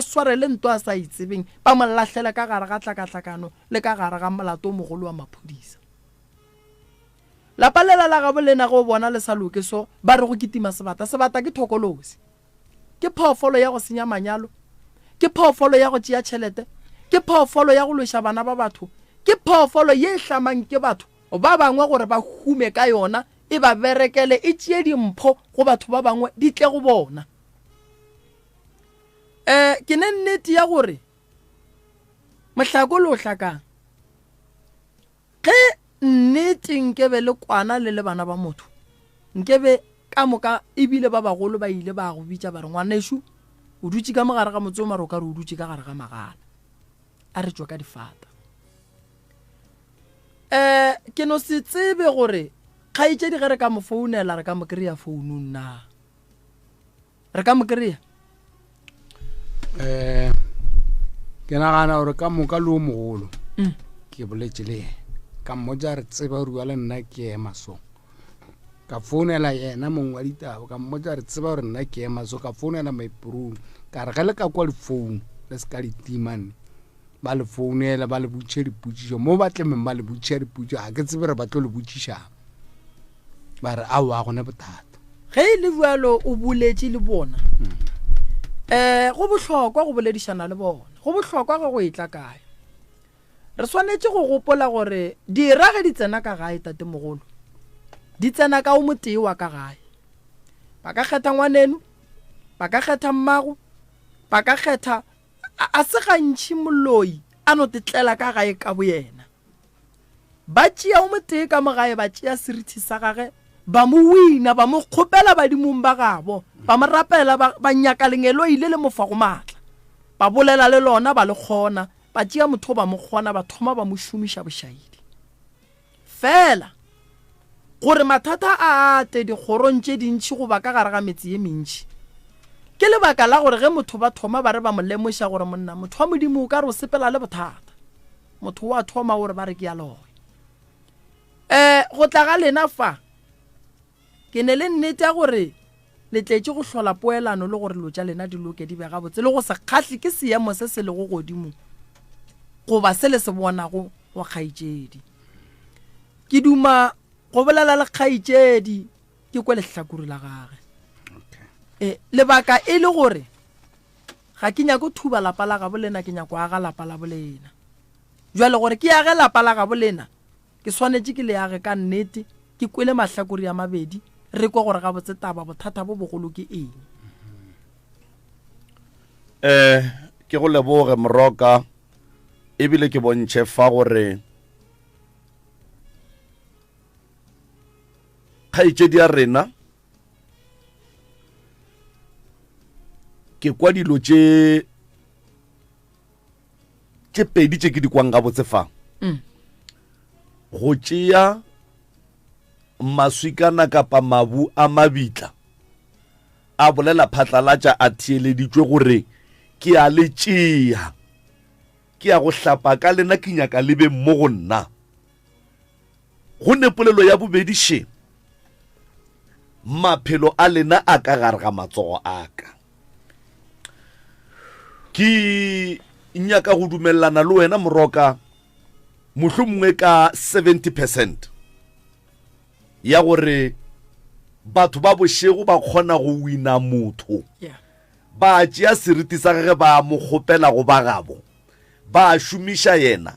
sware le ntwa a sa itsebeng ba mo lahlela ka gare ga tlakatlakano le ka gare ga molato o mogolo wa maphodisa lapa lela la gabo lena go bona le sa loke so ba re go kitima sebata ke thokolosi ke phoofolo ya go senya manyalo ke phoofolo ya go tšea tšhelete ke phoofolo ya go loša bana ba batho ke phoofolo ye hlamang ke batho ba bangwe gore ba hume ka yona e ba berekele e tšee dimpho go batho ba bangwe di tle go bona ke ne nnete ya gore mohlako le o hlakang ge nnete nkebe le kwana le bana ba motho nkebe ka moka ebile ba bagolo ba ile ba go bitša ba re ngwanešo o dutše ka mogare ga motse o mare o ka re o dutše ka gare ga magala a re tšwa ka difata ke no se tsebe gore kgaitšedi ge re ka mo founela re ka mo kry-a founung na re ka mo kry-a ke nagana gore ka moka le o mogolo ke boletse le ena ka mmotsa re tseba rua le nna ke ema so ka founela yena mongwe wa ditaba ka mmotsa re tseba gore nna ke ema so ka founela maiporong ka re ge le ka kwa le founu le se ka ditimane ba le founela ba le botše dipotsišo mo ba tlemeng ba le botša dipotso ga ke tsebe re ba tlo le botšišang ba re aowa gone bothata ge e le bualo o boletse le bona go bohlokwa go boledišana le bona go bohlokwa go e tla kae re swanetse go gopola gore dira ge di tsena ka gae tate mogolo di tsena ka o motee wa ka gae ba ka kgetha ngwaneno ba ka kgetha mmago ba ka kgetha a se gantšhi moloi a no tetlela ka gae ka boyena ba tšea o motee ka mogae ba tšea serithi sa gage ba mo wina ba mo kgopela badimong ba gabo ba mo rapela ba nyaka lengelo ile le mofa go matla ba bolela le lona ba le kgona ba tšea motho ba mo kgona ba thoma ba mo šomiša bošaedi fela gore mathata a ate dikgorong tše dintšhi go ba ka gare ga metse ye mentši ke lebaka la gore ge motho ba thoma ba re ba mo lemoša gore monna motho wa modimo o ka re o sepela le bothata motho wa thoma gore ba re ke ya loe go tla ga lena fa ke ne le nnete ya gore le tletše go hlola poelano le gore lo tša lena di loke di be gabotse le go se kgahle ke seemo se se le go godimo goba se le se bonago go kgaitšedi ke duma go bolela le kgaitšedi ke kwe lehlakore la gage lebaka e le gore ga ke nyako thuba lapa la gabo lena ke nyako aga lapa la bolena jwale gore ke age lapa la gabo lena ke swanetse ke le age ka nnete ke kwele mahlakore ya mabedi re kwa gore gabotse taba bothata bo bogolo ke eng ke go leboge Moroka ebile ke bontšhe fa gore kgaitšedi ya rena ke kwa dilo tše pedi tše ke di kwang gabotse fa go tšea maswikana kapa mabu a mabitla a bolela phatlalatša a theeleditšwe gore ke a le tšea ke a go hlapa ka lena ke nyaka lebe mo go nna go nepolelo ya bobediše maphelo a lena a ka gare ga matsogo a ka ke nyaka go dumelana le wena Moroka mohlomongwe ka 70% ya gore batho ba bošego ba kgona go wina motho ba tšea seriti sa gage ba mo kgopela go ba gabo ba šomiša yena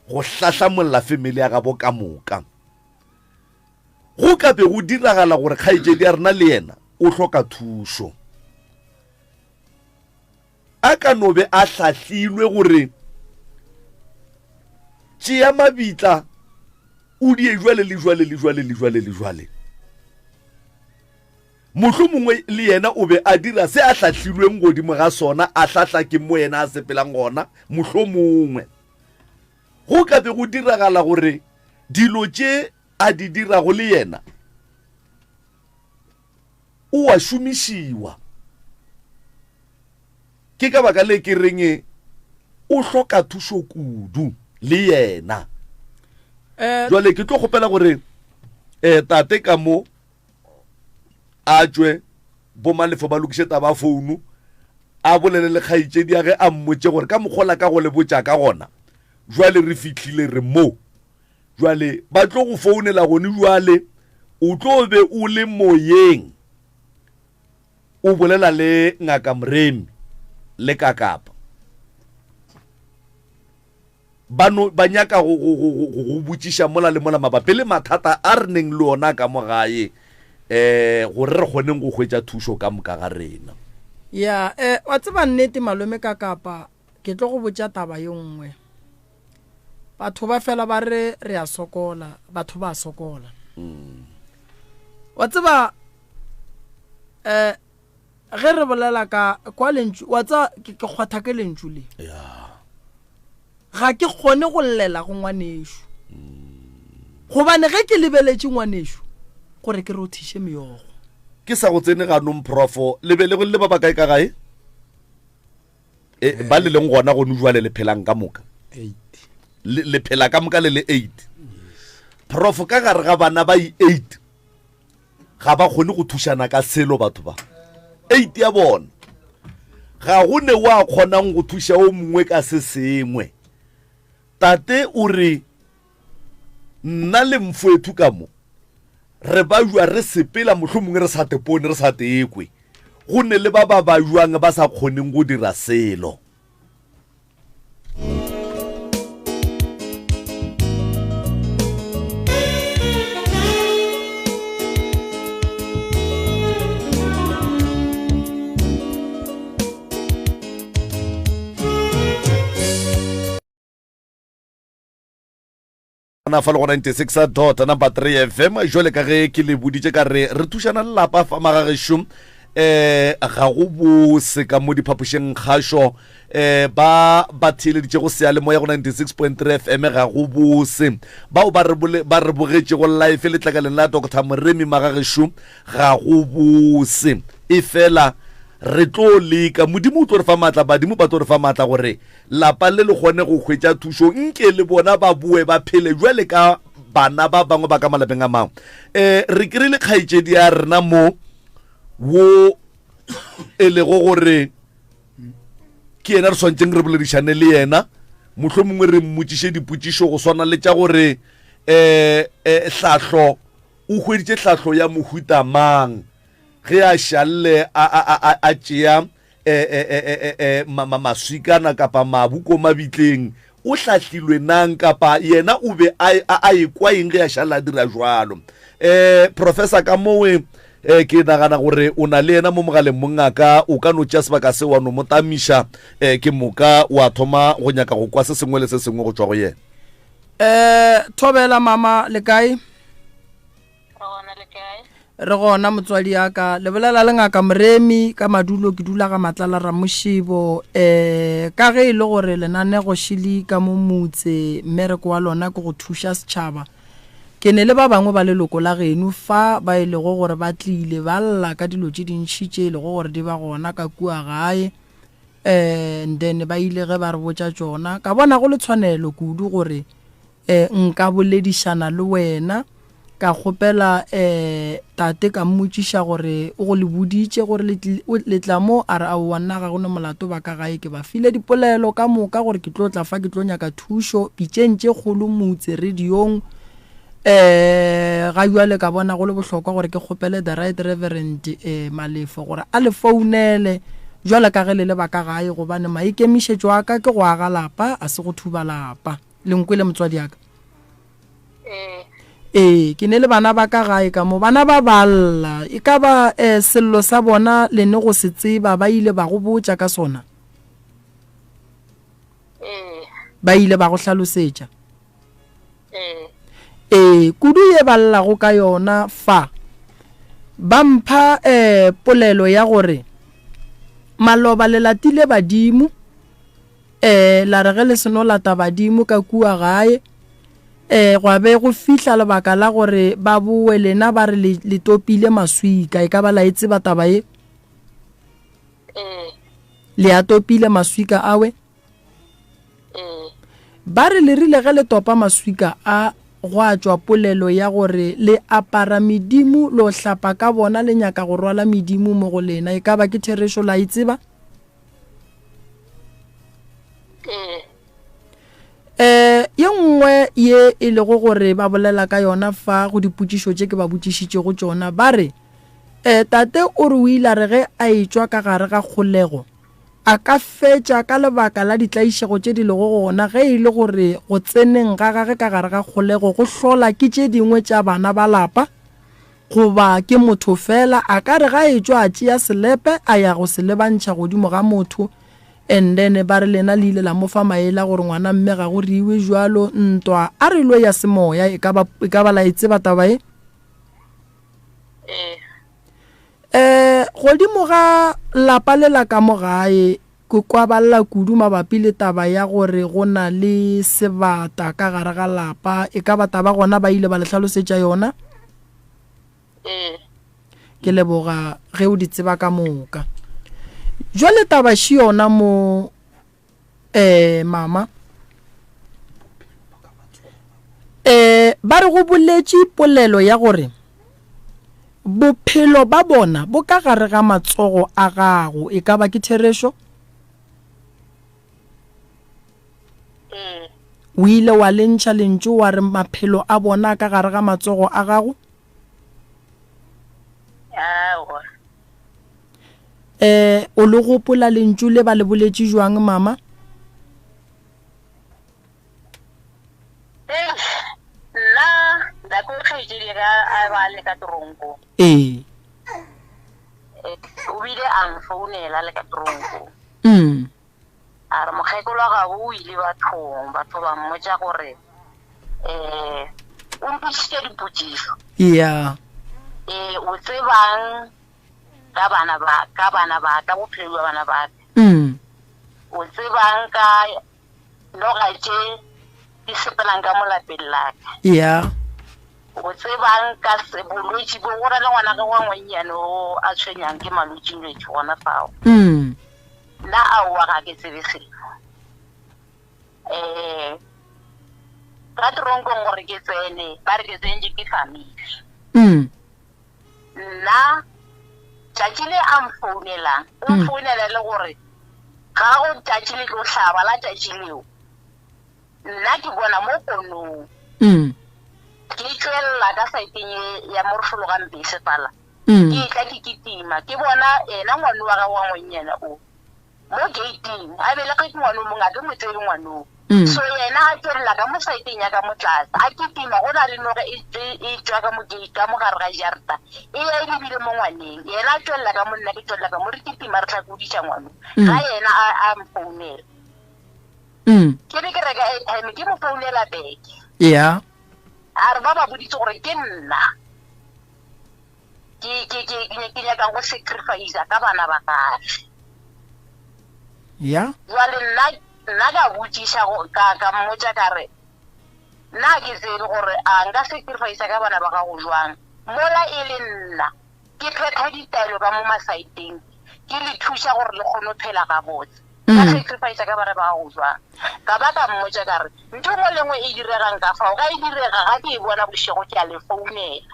go hlahlamolla family ya gabo ka moka go ka be go diragala gore kgaitšedi ya rena le yena o hloka thušo a ka no be a hlahlilwe gore tšea mabitla o die jwale mohlomongwe le yena o be a dira se a hlahlilweng godimo ga sona a hlahla ke mo yena a sepelang gona mohlomongwe go ka be go diragala gore dilo tše a di dirago le yena o a šomišiwa ke ka baka le ke reng o hloka thušo kudu le yena jwale ke tlo kgopela gore tate ka mo a tšwe bomalefo ba lokiše taba founu a bolele le kgaitšedi ya ge a mmotše gore ka mokgola ka go le botša ka gona jwale re fihlile re mo jwale ba tlo go founela gone jwale o tlo be o le moyeng o bolela le ngaka Mremi le Kakapa ba nyaka go botšiša mola le mola mabapi le mathata a re neng le ona ka mo gae gore re kgoneng go hwetša thušo ka moka ga rena ya wa tseba nnete malome Kakapa ke tlo go botša taba yo nngwe batho ba fela ba re a sokola batho ba sokola wa tseba ge re bolela ka kwa lentšu wa tsa ke kgwatha ke lentšu le ga ke kgone go llela go ngwanešo gobane ge ke lebeletše ngwanešo gore ke rothiše meogo ke sa go tsene ganong profo le be le go le ba ba kae ka gae ba le leng gona go nujwa le phelang ka moka 8 le phela ka moka le 8 prof ka gare ga bana ba 8 ga ba kgone go thušana ka selo batho ba 8 ya bona ga go ne wa kgonang go thuša o mongwe ka se sengwe tate o re nna le mfowethu ka mo re ba jwa re sepela mohlomongwe re sa tepone re sa tekwe go ne le ba ba jwang ba sa kgoneng go dira selo na fa le go 96 number 3 FM jole ka ge ke le buditse ka re thušana le lapa fa magagešo ga go bose ka mo diphapošeng kgašo ba theeleditše go sea le moya go 96.3 FM ga go bose bao ba re bogetše go life le tlakaleng la Dr. Moremi magagešo ga go bose e fela re tlo leka modimo o tlo re fa maatla badimo ba tlo re fa maatla gore lapa le le gone go hwetša thušo nke le bona ba bue ba phele jwale ka bana ba bangwe ba ka malapeng a mangwe re kry-ile kgaetšedi ya rena mo wo e lego gore ke yena re swantšeng re boledišane le yena mohlomongwe re mmotšiše dipotšišo go swana le tša gore hlahlo o hweditše hlahlo ya mohuta mang ge a šalle a tšea maswikana kapa mabuko mabitleng o hlahlilwe nang kapa yena o be a ekwa eng ge a šalle a dira jwalo professor ka mowe ke nagana gore o na le yena mo mogaleng mongaka o ka no tšea sebaka se wa no mo tamiša ke moka wa thoma go nyaka go kwa se sengwe le se sengwe go tšwa go yena Thobela mama le kae re gona motswadi yaka le bolela le ngaka Moremi ka madulo ke dula ga Matlala Ramošibo ka ge e le gore lenane go shili ka mo motse mmereko wa lona go thuša setšhaba ke ne le ba bangwe ba leloko la geno fa ba ile go gore ba tlile ba lla ka dilo tše dintšhi tše le go gore di ba gona ka kua gae then ba ile ge ba re botša tšona ka bona go le tshwanelo kudu gore nka boledišana le wena ka kgopela tate ka mmotšiša gore o go le boditše gore le tla mo a re a wanna ga gone molato ba ka gae ke ba file dipolelo ka moka gore ke tlo tla fa ke tlo nyaka thušo pitšeng tše kgolo motse radiong ga jwale ka bona go le bohlokwa gore ke kgopele the right reverend Malefo gore a le founele jwale ka ge le le ba ka gae gobane maikemišetšo a ka ke go aga lapa a se go thuba lapa le nkwele motswadi yaka ke ne le bana ba ka gae ka mo bana ba balla e ka ba sello sa bona le ne go se tseba ba ile ba go botša ka sona ba ile ba go hlalosetša kudu ye balla go ka yona fa ba mpha polelo ya gore maloba le latile badimo la re ge le seno lata badimo ka kua gae go be go fihla lebaka la gore ba bue lena ba re le topile maswika e ka ba la etse ba taba e le a topile maswika awe ba re le rile ge le topa maswika a go a tšwa polelo ya gore le apara medimo lo hlapa ka bona le nyaka go rwala medimo mo go lena e ka ba ke therešo la itseba ye nngwe ye e lego gore ba bolela ka yona fa go dipotšišo tše ke ba botšišitše go tšona ba re tate o re o ile re ge a etšwa ka gare ga kgolego a ka fetša ka lebaka la ditlaišego tše di lego gona ge e le gore go tseneng ga gage ka gare ga kgolego go hlola ke tše dingwe tša bana ba lapa goba ke motho fela a ka re ga etšwa a tšea selepe a ya go se lebantšha godimo ga motho and then ba re lena le ile la mo fa maela gore ngwana mme ga go riwe jwalo ntwa a re lo ya semoya e ka ba la itseba taba e godimo ga lapa le la ka mo gae ko kwa balla kudu mabapi le taba ya gore go na le sebata ka gare ga lapa e ka ba taba gona ba ile ba le hlalosetša yona ke leboga ge o di tseba ka moka jwale tabashi yona mo mama ba re go boletše polelo ya gore bophelo ba bona bo ka gare ga matsogo a gago e ka ba ke Theresho o ile wa lentšha lentšu wa re maphelo a bona ka gare ga matsogo a gago o le gopola lentšu le ba le boletše jwang mama o bile a mfounela le ka tronko a re mokgekolo wa gago o ile batho ba mmotša gore o mpotsitše dipotšišo o tsebang ka bana ba ka bophelo ba bana ba o tsebang ka noga tše di sepelang ka mo lapeng laka o tsebang ka bolwetši bo go na le ngwana ge wa ngwannyane o a tshwenyang ke malwetši lwetši gona fao nna aowa ga ke tsebe selo ka toronkong gore ke tsene ba re ke tsenje ke family nna tšatši le a mfounelang o mfounela le gore ga go tšatši le tlo hlaba la tšatši leo nna ke bona mo konong ke tšwelela ka saeteng ya morofologang bese pala ke tla ke kitima ke bona ena ngwane wa ga wa ngwenyana o mo gating a bele ge ke ngwane o mongwe a ke mo tsebe ngwane o so yena a tšwelela ka mo saeteng ya ka mo tlase a kitima go na le noge e tswa ka mo gate ka mo gare ga jarta e ya e lebile mo ngwaneng yena a tšwelela ka mo nna ke tšwelela ka mo re kitima re tlhakoditša ngwane ga yena a mfounela ke be ke reka airtime ke mo founela beke a re ba ba boditse gore ke nna ke nyakang go sacrifice ka bana ba gage jwale nna ka botšiša ka mmotša ka re nna ke tsebe gore a nka sacrifice ka bana ba gago jwang mola e le nna ke phetha ditaelo ka mo masaeteng ke le thuša gore le kgone go phela ga botse ka sacrifice ka bana ba gago jwang ka ba ka mmotša ka re ntho mo lengwe e diregang ka fao ga e direga ga ke e bona bošego ke a le founela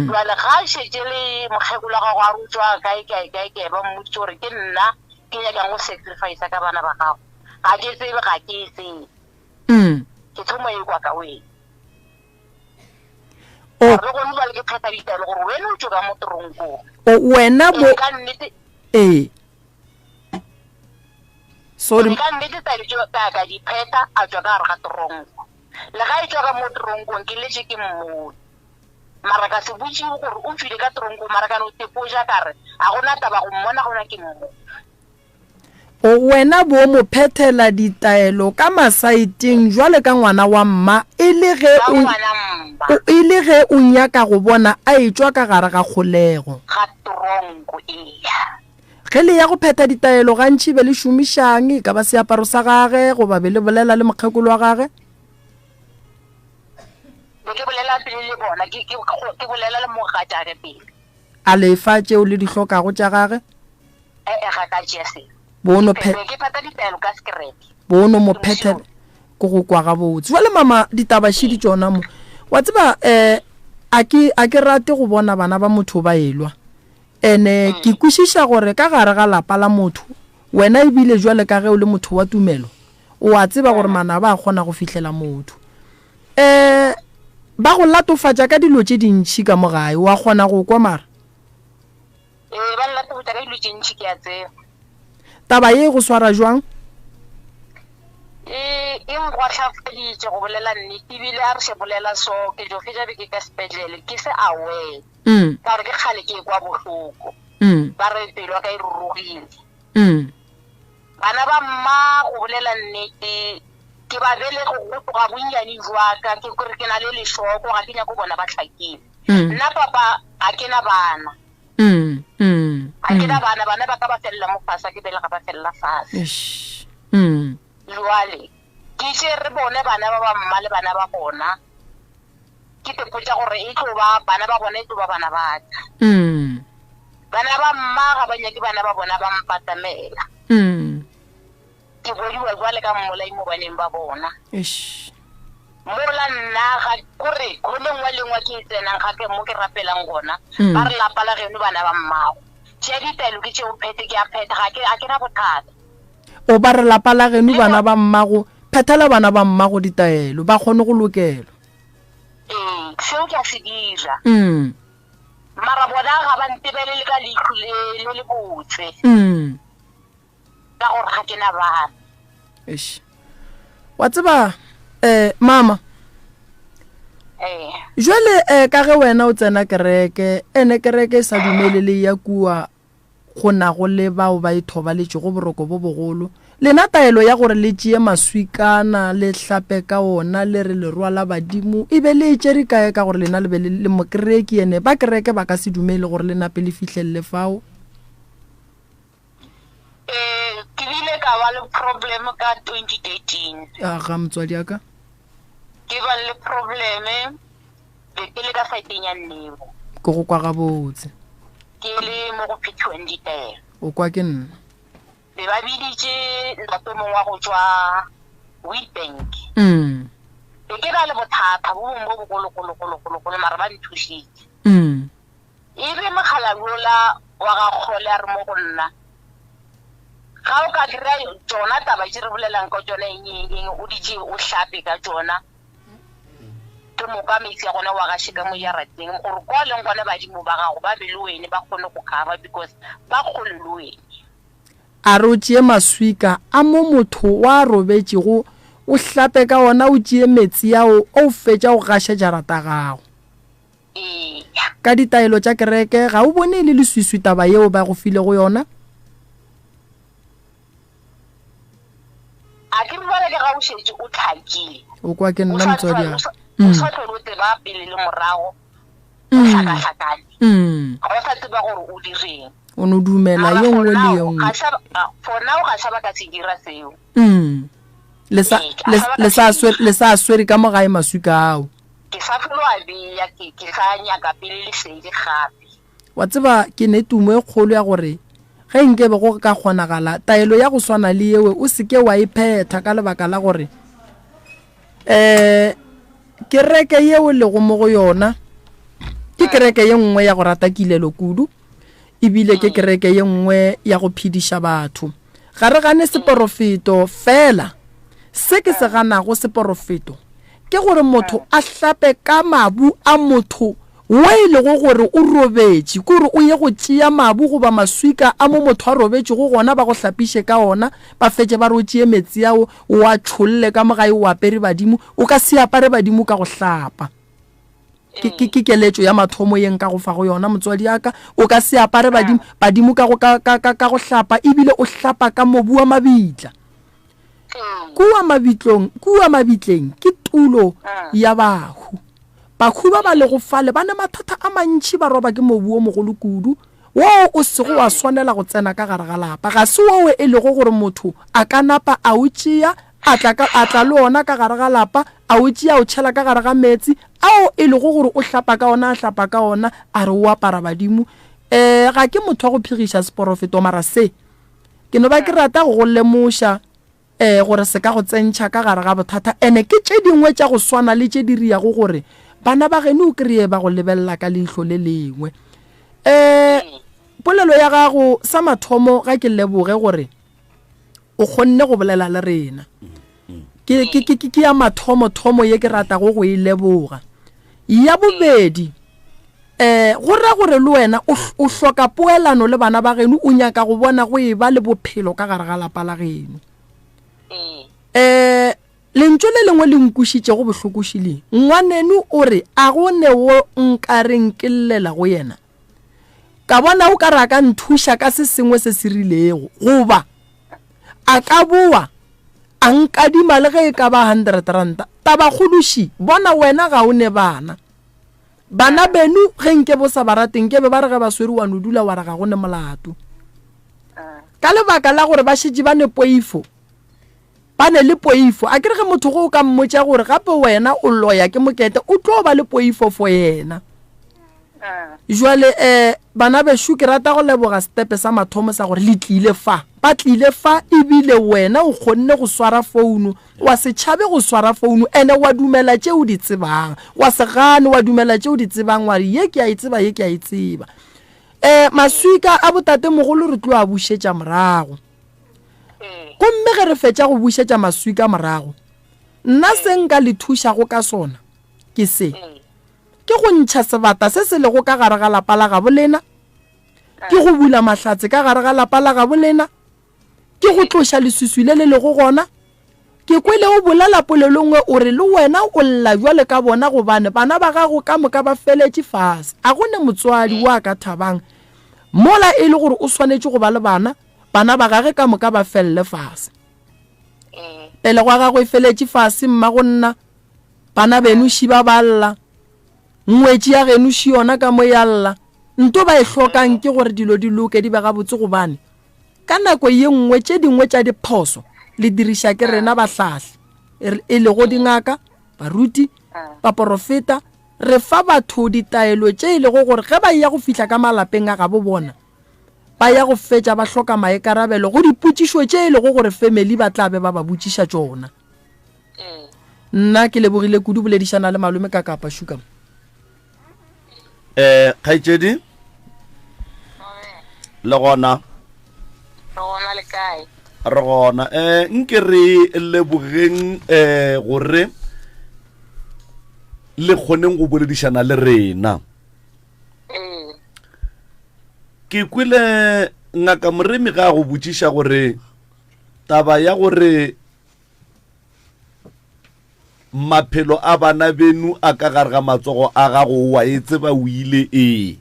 jwale ga a šetse le mokgekolo gago a rutswa kae ba mmotse gore ke nna ke nyakang go sacrifice ka bana ba gago ga ke tsebe ga ke e tsebe ke thomo e kwa ka wena re gone jwale ke phetha ditaelo gore wena o tso ka mo toronkong wena ka nnete sorry ka nnete taelo ka di pheta a tswa ka gare ga toronko le ga e tswa ka mo toronkong ke letse ke mmone mara ka se botse gore o tswile ka toronko mara ka no tepoja ka re a gona taba go mmona gona ke mmone wena bo mo phethela ditaelo ka masaeteng jwale ka ngwana wa mma e le ge o nyaka go bona a etswa ka gare ga kgolego ga toronko ge le ya go phetha ditaelo gantši be le šomišang ka ba seaparo sa gage go ba be le bolela le mokgekolo wa gage ke bolela pele le bona ke bolela le mogatša ge pele a le fa tšeo le di hlokago tša gage ga ka tšea selo bono ke pheta ditaelo ka sekerete bono mo phethela ko go kwa gabotse jwale mama ditabaši di tšona mo wa tseba a ke rate go bona bana ba motho ba elwa ene ke kwešiša gore ka gare ga lapa la motho wena e bile jwale ka ge o le motho wa tumelo o a tseba gore mana ba kgona go fihlela motho ba go latofatša ka dilo tše dintšhi ka mo gae wa kgona go kwa mara ba latofatša ka dilo tše ntšhi ke a tseba taba ye go swara jwang e ngwatlhafaditše go bolela nnete ebile a re šebolela so ke jo fetša beke ka sepetlele ke se aware ka re ke kgale ke kwa bohloko ba re pelo ka e rurugile bana ba mma go bolela nnete ke ba bele go tloga bonnyane jwaka ke kore ke na le lešoko ga ke nyako bona ba tlhakile nna papa a ke na bana a ke na bana ba ka ba felela mo fasa ke bele ga ba felela fase jwale ke tše re bone bana ba ba mma le bana ba bona ke te potsa gore e tlo ba bana ba bona e tlo ba bana ba ka bana ba mma ga ba nyake bana ba bona ba mpatamela ke bodiwa jwale ka mmolai mo baneng ba bona mola nna ga kore go lengwe ke tsenang ga ke mo ke rapelang gona ba re lapa la geno bana ba mmago tšea ditaelo ke tšeo phete ke a pheta ga ke na bothata o ba re lapa la geno bana ba mmago phethela bana ba mmago ditaelo ba kgone go lokela seo ke a se dira mara bona ga ba ntebelele ka leitlho le botse ka gore ga ke na bana wa tseba mama jwale ka ge wena o tsena kereke ene kereke sa dumele le ya kua go na go le bao ba ithobaletse go boroko bo bogolo lena taelo ya gore le tšee maswikana le hlape ka ona le re le rwala badimo e be le tšere kae ka gore lena le be le mokereki ene ba kereke ba ka se dumele gore le nape le fihlelle fao ke bile ka ba le problem ka 2013 ga motswadi aka ke ba le probleme be ke le ka saiteng ya nnebo ke go kwa gabotse ke le mo go phithiweng ditaelo o kwa ke nna be ba biditše ntate mongwe wa go tswa Witbank be ke na le bothata bo bongwe bo bogologologologolo mara ba nthusitse e be mogalaola wa ga kgole a re mo go nna ga o ka dira tsona taba tse re bolelang ka tsona eng o ditše o hlape ka tsona ke moka metsi ya gona wa ga sheka mo jarateng gore kwa leng gona badimo ba gago ba be le wene ba kgone go cover because ba kgole le wene a re o tšee maswika a mo motho wa robetšego o hlape ka ona o tšee metsi yao o fetša go gaša jarata gago ka ditaelo tša kereke ga o bone le leswiswi taba yeo ba go file go yona a ke bale ke ga o šetse o tlhakile o kwa ke nna motswadi a o sa tlhole o tseba pele le morago o tlhakatlhakane ga o sa tseba gore o direng o no dumela ye nngwe le ye nngwe for now ga sa ba ka se dira seo le sa swere ka mogae maswika ao ke sa felwa beya ke sa nyaka pele le seile gape wa tseba ke ne tumo e kgolo ya gore ge nke be go ka kgonagala taelo ya go swana le yewe o seke wa iphetha ka lebaka la gore kereke yeo le go mo go yona ke kereke ye nngwe ya go rata kilelo kudu ebile ke kereke ye nngwe ya go phediša batho ga re gane seporofeto fela se ke se ganago seporofeto ke gore motho a hlape ka mabu a motho wa ile go gore o robetše gore o ye go tšea mabu goba maswika a mo motho a robetše go gona ba go hlapiše ka ona ba fetse ba re o tšee metsi yao o a tšholle ka mogae o apere badimo o ka se apare badimo ka go hlapa ke keletšo ya mathomo yeng ka go fa go yona motswadi aka o ka se apare badimo ka go hlapa ebile o hlapa ka mobu wa mabitla kua mabitleng ke tulo ya bahu bakhu ba ba le go fale ba ne mathata a mantši ba roba ke mobu o mogolo kudu wo o sego wa swanela go tsena ka gare ga lapa ga se wo e le go gore motho a ka napa a o tšea a tla le ona ka gare ga lapa a o tšea o tšhela ka gare ga metsi ao e le go gore o hlapa ka ona a re o apara badimo ga ke motho wa go phigiša seporofeto mara se ke no ba ke rata go lemoša gore se ka go tsentšha ka gare ga bothata ene ke tše dingwe tša go swana le tše di riago gore bana ba geno o kry-e ba go lebelela ka leitlho le lengwe polelo ya gago sa mathomo ga ke leboge gore o kgonne go bolela le rena ke ya mathomo ye ke ratago go e leboga ya bobedi go ra gore le wena o hloka poelano le bana ba geno o nyaka go bona go e ba le bophelo ka gare ga lapa la geno lentso le lengwe le nkušitše go bohlokošileng ngwanenu o re a go ne wo nkareng ke llela go yena ka bona o ka re a ka nthuša ka se sengwe se se rilego goba a ka boa a nkadima le ge e ka ba 100 ranta taba kgološi bona wena ga o ne bana benu ge nke bo sa ba rateng ke be ba re ge ba swere wa no dula wa re ga go ne molato ka lebaka la gore ba šetše ba ne poifo ba ne le poifo a kere ge motho go o ka mmotsa gore gape wena o loya ke mokete o tlo ba le poifo for yena jwale bana beshu ke rata go leboga stepe sa mathomo sa gore le tlile fa ba tlile fa ebile wena o kgonne go swara founu wa se tshabe go swara founu ene wa dumela tšeo di tsebang wa se gane wa dumela tšeo di tsebang wa re ye ke a itseba ye ke a itseba maswika a botate mogolo re tlo a bušetša morago gomme ge re fetša go bušetša maswika morago nna se nka le thušago ka sona ke se ke go ntšha sebata se se lego ka gare ga lapa la gabo lena ke go bula mahlatse ka gare ga lapa la gabo lena ke go tloša lesuswi le le lego gona ke kwele o bolela polelongwe o re le wena o lla jwale ka bona gobane bana ba gago ka moka ba feletše fase a gone motswadi wa ka thabang mola e le gore o swanetše go ba le bana ba gage ka moka ba felle fase pele gwa gagwe e feletše fase mma go nna bana benu šiba ba lla ngwetši ya genu ši yona ka mo ya lla nto ba e hlokang ke gore dilo di loke di be gabotse gobane ka nako ye nngwe tše dingwe tša diphoso le diriša ke rena bahlahli e lego dingaka baruti baporofeta re fa batho ditaelo tše e lego gore ge ba ya go fihla ka malapeng a gabo bona ba ya go fetša ba hloka maekarabelo go dipotšišo tše e lego gore family ba tla be ba botšiša tšona nna ke lebogile kudu boledišana le malome ka kapa shuka kgaitsedi le gona le kae re gona nke re lebogeng gore le kgoneng go boledišana le rena ke kwele ngaka moremi ga go botšiša gore taba ya gore maphelo a bana benu a ka gare ga matsogo a gago wa e tseba o ile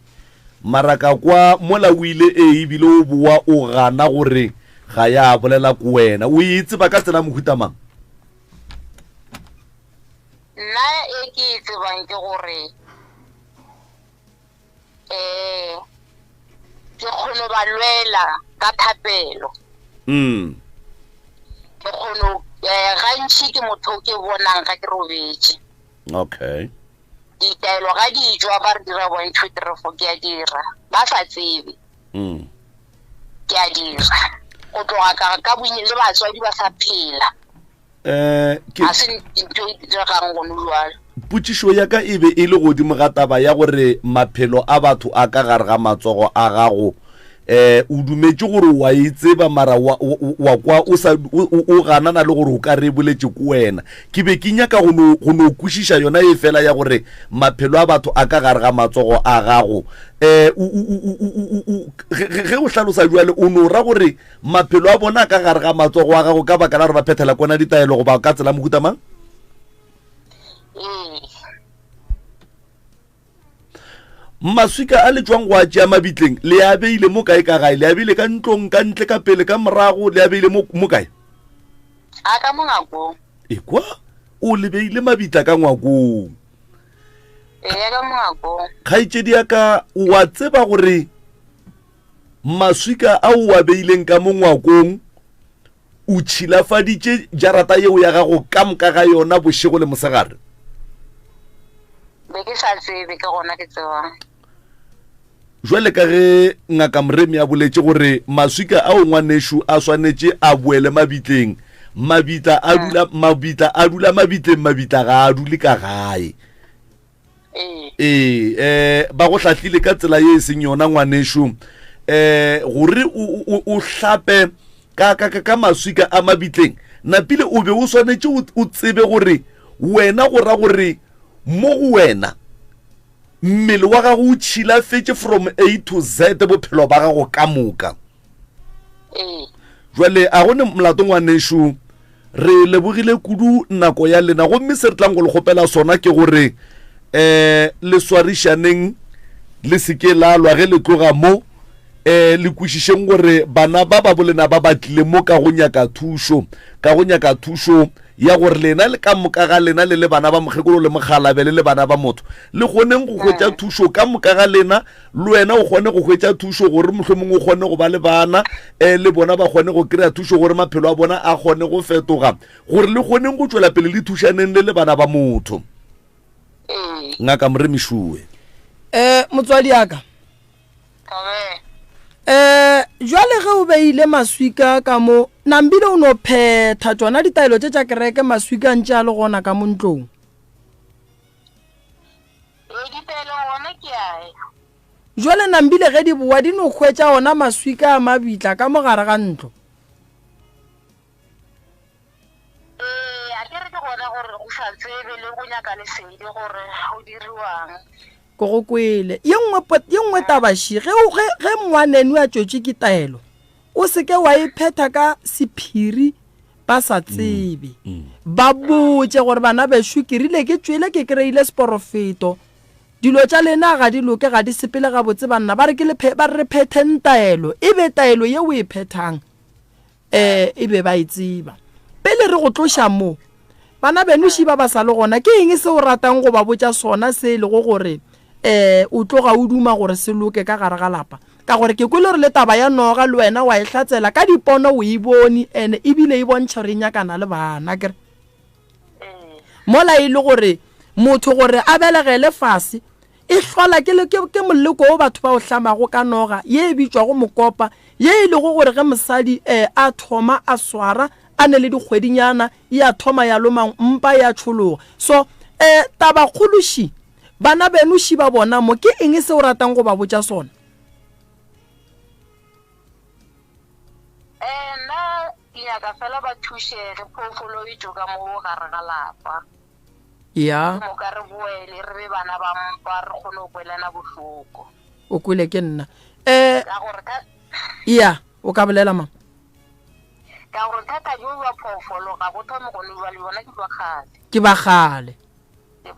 maraka kwa mola o ile ebile o boa o gana gore ga ya bolela ko wena o e tseba ka tsela mohutamang nna ke tsebang ke gore ke kgone ba lwela ka thapelo ke kgone gantši ke motho ke bonang ga ke robetše okay ditaelo ga dijwa ba re dira 1 2 3 4 ke a dira ba sa tsebe ke a dira o tloga ka bonye le batswadi ba sa phela a se ntho e diragang gone jwalo potšišo ya ka e be e le godimo ga taba ya gore maphelo a batho a ka gare ga matsogo a gago o dumetše gore wa e tseba mara wa kwa o ganana le gore o ka re boletše ko wena ke be ke nyaka go no kwešiša yona e fela ya gore maphelo a batho a ka gare ga matsogo a gago ge o hlalosa jwale o no ra gore maphelo a bona a ka gare ga matsogo a gago ka baka la gore ba phethela kona ditaelo go ba ka tsela mohutamang maswika a le tswang go a tšea mabitleng le a beile mo kae ka gae le a beile ka ntlong ka ntle ka pele ka morago le a beile mo kae a ka mo ngakong ekwa o le beile mabitla ka ngwakong ka mo ngakong kgaitsedi ya ka wa tseba gore maswika a o a beileng ka mo ngwakong o tšhilafaditše jarata yeo ya gago ka moka ga yona bošego le mosegare be ke sa tsebe ke gona ke tsebang jwale ka ge ngaka moremi a boletše gore maswika ao ngwanešo a swanetše a boele mabitleng mabitla a dula mabitleng mabitla ga a dule ka gae ba go hlahlile ka tsela ye e seng yona ngwanešo gore o hlape ka maswika a mabitleng napile o be o swanetše o tsebe gore wena go ra gore mo go wena mmele wa gago o tšhilafetše from A to Z bophelo ba gago ka moka jwale a gone molato ngwanešo re lebogile kudu nako ya lena gomme se re tlang go le kgopela sona ke gore le swarišaneng le seke la lwa ge le tloga mo le kwešišeng gore bana ba ba bolena ba batlile mo ka go nyaka thušo ya gore lena le ka moka ga lena le bana ba mokgekolo le mogalabe le bana ba motho le kgoneng go hwetša thušo ka moka ga lena le wena o kgone go hwetša thušo gore mohlomong o kgone go ba le bana le bona ba kgone go kry-a thušo gore maphelo a bona a kgone go fetoga gore le kgoneng go tšwela pele le thušaneng le bana ba motho ngaka Moremišowe motswadi aka jwale ge o beile maswika ka mo nambile o no phetha tsona ditaelo tše tša kereke maswika ntše a le gona ka mo ntlong jwale nambile ge di boa di no hwetša ona maswika a mabitla ka mogare ga ntlo ko go kwele ye nngwe tabaši ge ngwaneno a tšwetše ke taelo o seke wa iphetha ka sephiri ba sa tsebe ba botse gore bana bešo ke rile ke tšwele ke kry-ile seporofeto dilo tša lena ga di loke ga di sepele ga botse banna ba re phetheng taelo e be taelo ye o e phethang e be ba e tseba pele re go tloša mo bana beno šiba ba sa le gona ke eng se o ratang go ba botša sona se le go gore o tloga o duma gore se loke ka gare ga lapa ka gore ke kwele re le taba ya noga le wena wa e hlatsela ka dipono o e bone ene ebile e bontšha re nyakana le bana kere mola e le gore motho gore a belegele fase e hlola ke moleko o batho ba o hlamago ka noga ye e bitšwa go mokopa ye e le go gore ge mosadi a thoma a swara a ne le dikgwedinyana ya thoma ya lomang mpa ya tšhologa so taba kgološi bana beno šiba bona mo ke eng se o ratang go ba botša sona nna ke nyaka fela ba thušege phoofolo e tšo ka mo gare ga lapa ya mo ka re boele re be bana ba mpa re kgone go kwelana bohloko o kwele ke nna ka gore ya o ka bolela mang ka gore thata jo wa phoofolo ga go thome go nwa le bona ke ba gale se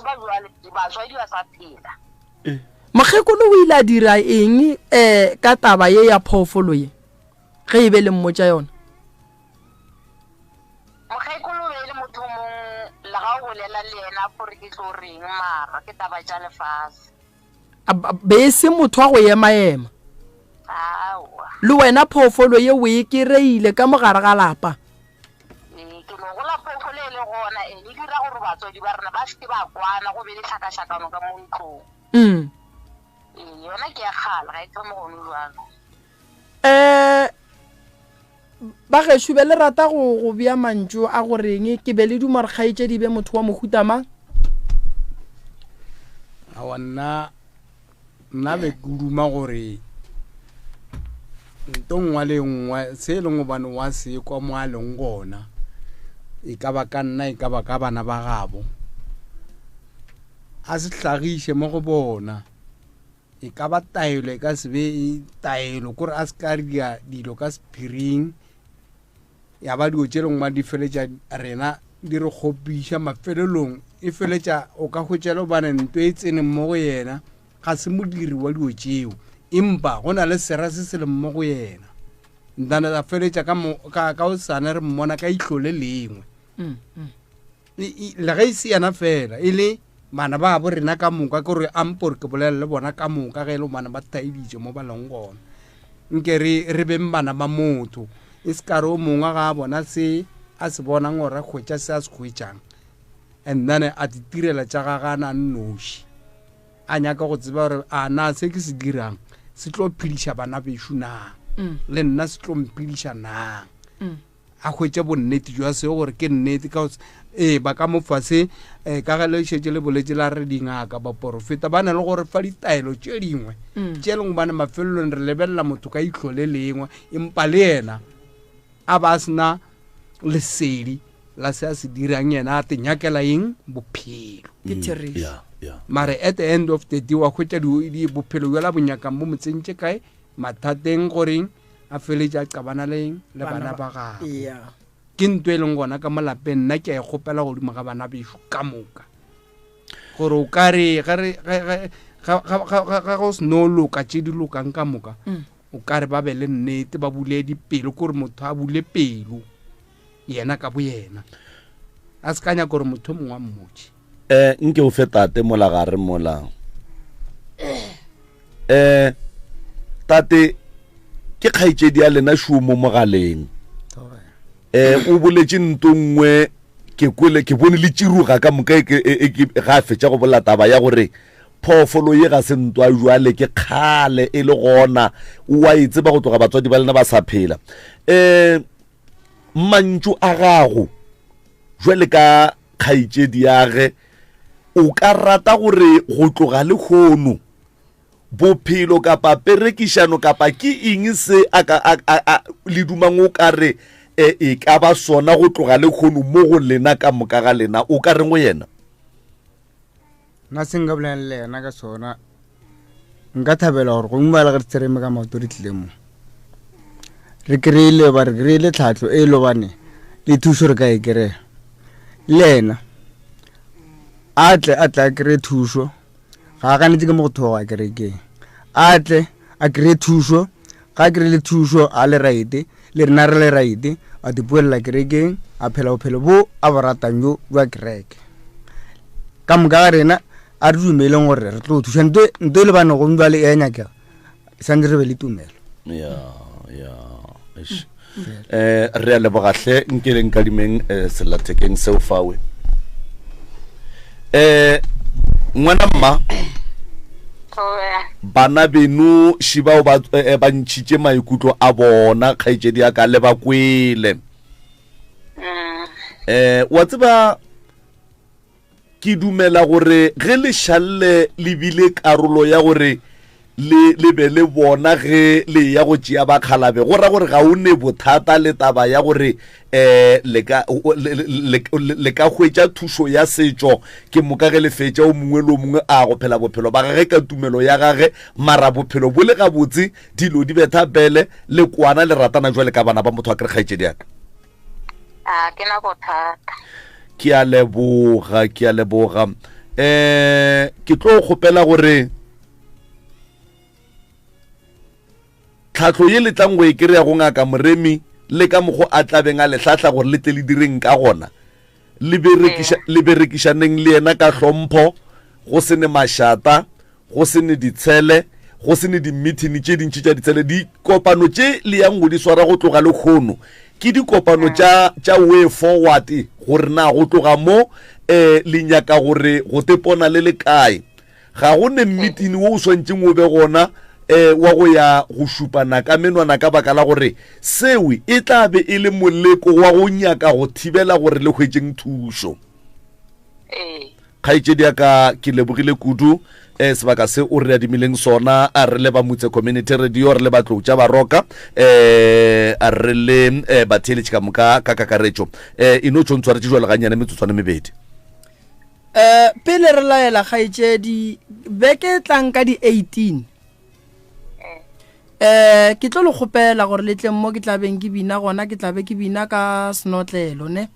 ba jwale ba tswa di ba sa phela mokgekolo o ile a dira eng ka taba ye ya phoofolo ye ge e be le mmotša yona mokgekolo e le motho mong la ga o bolela le yena gore ke tlo reng mara ke taba tša lefase be se motho wa go ema le wena phoofolo ye o e kereile ka mogare ga lapa ke no gola phoofolo e le gona e dira gore batswadi ba rena ba se ba kwana go be le tlhakatlhakano ka mo ntlong yona ke ya kgala ga e thome go nolwana ba gešo be le rata go bea mantšu a goreng ke be le dumare kgaetše di be motho wa mohuta mang awa nna be ke duma gore nto ngwa le ngwa se e leng gobane wa se kwa mo a leng gona e ka ba ka nna e ka ba ka bana ba gabo a se hlagiše mo go bona e ka ba taelo e ka se be taelo kore a se ka dia dilo ka sephiring ya ba dio tšeleng ma di feletša rena di re kgopiša mafelelong e feletša o ka hwetšela obane nto e tsene mo go yena ga se modiri wa dio tšeo empa go na le sera se se le mo go yena ntane a feletša ka o sane re mmona ka ihlo le lengwe le ga e se yana fela e le bana ba bo rena ka moka ke gore ampore ke bolela le bona ka moka ge e le bana ba taeditše mo ba leng gona nke re beng bana ba motho e se kare o mongwe ga a bona se a se bonang gore kgwetša se a se kgwetšang and then a ditirela tša gagana nnoši a nyaka go tseba gore a na se ke se dirang se tlo phediša bana bešo nang le nna se tlo mpediša nang a hwetše bonnete jwa se gore ke nnete ka ba ka mofase ka ga le šetše le boletse la re dingaka ba porofeta ba na le gore fa ditaelo tše dingwe tše leng bana mafelelong re lebelela motho ka ihlo le lengwe empa le yena a ba sena lesedi la se a se dirang yena a te nyakela eng bophelo ke therešo mare at the end of the day wa hwetša di bophelo bja la bonyakang bo motsentše kae mathateng goreng a feletša a qabana le bana ba gago ke ntho e leng gona ka molapeng nna ke a e kgopela godimo ga bana bešo ka moka gore o ka re ga go se no loka tše di lokang ka moka o ka re ba be le nnete ba bule dipelo kore motho a bule pelo yena ka bo yena a se kanya gore motho mongwe wa mmotse nke o fetate mola gare mola tate ke kgaitsedi ya lena shuo mo mogaleng o boletse ntongwe ke bone le tsiruga ka moka ga fetša go bola taba ya gore phofolo ye ga se ntwa jwale ke kgale e le gona wa itse ba go tloga batswadi ba lena ba sa phela mantšu a gago jwale ka kgaitsedi yage o ka rata gore go tloga le kgono bophelo kapa perekišano kapa ke eng se le dumang o ka re e ka ba sona go tloga le kgono mo go lena ka moka ga lena o ka reng go yena nna se nka bolelang le yena ka sona nka thabela gore go mmala ge re tsereme ka maoto re tlile mo re kry-ile tlhatlho e lobane le thuso re ka e kry-a le ena a tle a kry-e thuso ga a ganetse ke mo go thoga a kerekeng a tle a kry-e thuso ga a kry-ile thuso a le right le rena re le right a dipuelela kerekeng a phela bophelo bo a bo ratang jo jwa kereke ka moka ga rena a re dumeleng gore re tlo thusa nto e le bane go mba le e nyakega santse re be le tumelo re a lebogatlhe nkeleng kadimeng sellathekeng seo fawe ngwana mma bana beno shibao ba ntšhitše maikutlo a bona kgaitsedi ya ka le ba kwele wa tseba ke dumela gore ge le shalle le bile karolo ya gore le be le bona ge le ya go tšea bakhalabe go ra gore ga o ne bothata le taba ya gore le ka hwetša thušo ya setšo ke moka ge le fetša o mongwe le o mongwe a go phela bophelo ba gage ka tumelo ya gage mara bophelo bo le gabotse dilo di betha pele le kwana le ratana jwa le ka bana ba motho a kere kgaitšedi yaka ke na bothata ke a leboga ke tlo kgopela gore tlhatlho ye letlang go e kry-a go ngaka moremi le ka mokgo a tlabeng a letlhatla gore le tle le direng ka gona le berekišaneng le yena ka hlompho go se ne mašata go se ne ditshele go se ne di-meeting tše dintši tša ditshele dikopano tše le yang go di swara go tloga le kgono ke dikopano tša way forward gore na go tloga mo le nyaka gore go tepona le le kae ga go ne meeting wo o swantšeng o be gona wa go ya go šupana ka menwana ka baka la gore sewe e tla be e le moleko wa go nyaka go thibela gore le hwetšeng thušo kgaitsedi yaka ke lebogile kudu sebaka se o re adimileng sona a re le ba motse community radio re le batlo tša baroka a re le batheletši ka moka ka kakaretšo ino tšontshwa re tšejwa leganyane metsotswane mebedi pele re laela kgaitsedi beke tlang ka di 18 ke tlo le kgopela gore le tleng mo ke tlabeng ke bina gona ke tlabe ke bina ka snotlelo ne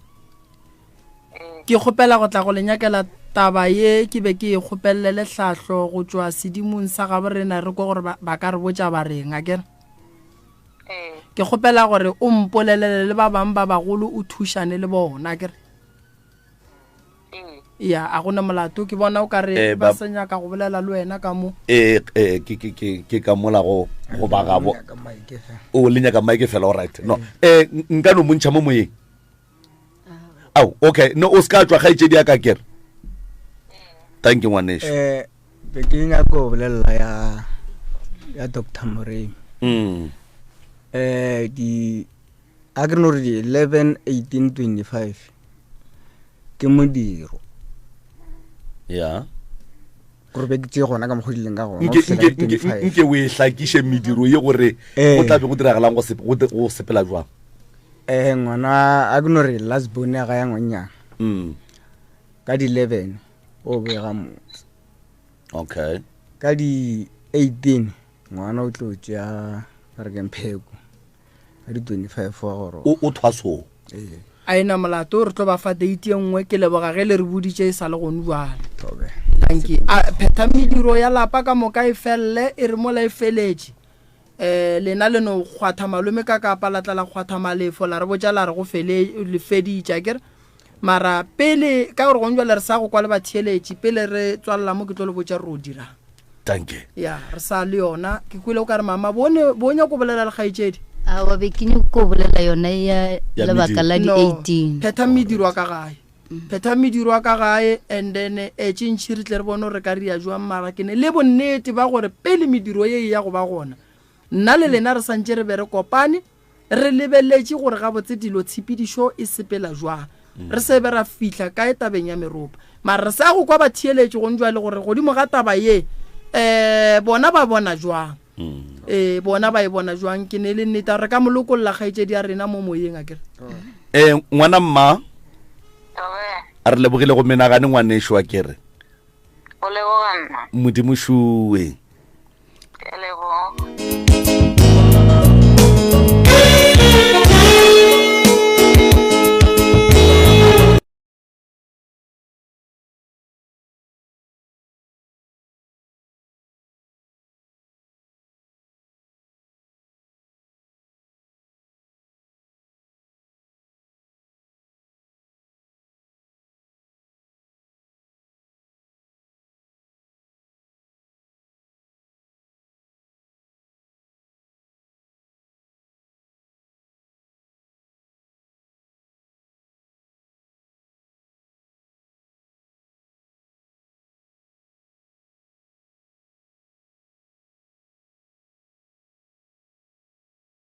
ke kgopela go tla go le nyakela taba ye ke be ke e kgopelele letlhahlo go tšwa sedimong sa gabo rena re ko gore ba ka re botša ba reng a kere ke kgopela gore o mpolelele le ba bang ba bagolo o thušane le bona kere ya a gona molato ke bona o ka re ba senya ka go bolela le wena ka mo ke ka mola go ba gabo o le nyaka maike fela all right no nka no montšha mo moyeng au okay no o ska tswa kgaitsedi ya ka kere thank you ngwaneso be ke nyaka go bolela ya Dr. Moremi di agrenore di 11 18 25 ke modiro ya gore be ke tse gona ka mogodileng ka gona nke o e hlakiše mediro ye gore go tlabe go diragalang go sepela jwang ngwana a keno re last bone ya ga ya ngwanyana ka di 11 o bega motse okay ka di 18 ngwana o tlo tšea re ke mpheko ka di 25 wa gore o thwaso a ena molato re tlo ba fa date nngwe ke leboga ge le re boditše e sa le gone bjale tobe thank you a pheta mediro ya lapa ka moka e felle e re mola e feletše lena le no kgwatha malome ka palatla la kgwatha malefo la re botja la re go le feditša kere mara pele ka gore gonjwa le re sa go kwa le batheeletši pele re tswalela mo ke tlo le botja re o dirang tanke ya re sa le yona ke kwile o ka re mama bonya ko bolela le kgaetšedi wa be ke nyako bolela yona ya lebaka la di-18 phetha mediro wa ka gae phetha mediro wa ka gae and then tšintšhi re tle re bone re ka ria jwang mara ke ne le bonnete ba gore pele mediro ye ya go ba gona nna le lena re santse re be re kopane re lebeletše gore gabotse dilo tshepedišo e sepela jwang re se be ra fihla ka tabeng ya meropa mara re sa go kwa batheeletše go njwa le gore godimo ga taba ye bona ba bona jwang bona ba e bona jwang ke ne le nnete re ka molokolola kgaetšedi ya rena mo moyeng a kere ngwana mma a re lebogile go menagane ngwanešo a kere o lebogana modimo šuwe ke leboga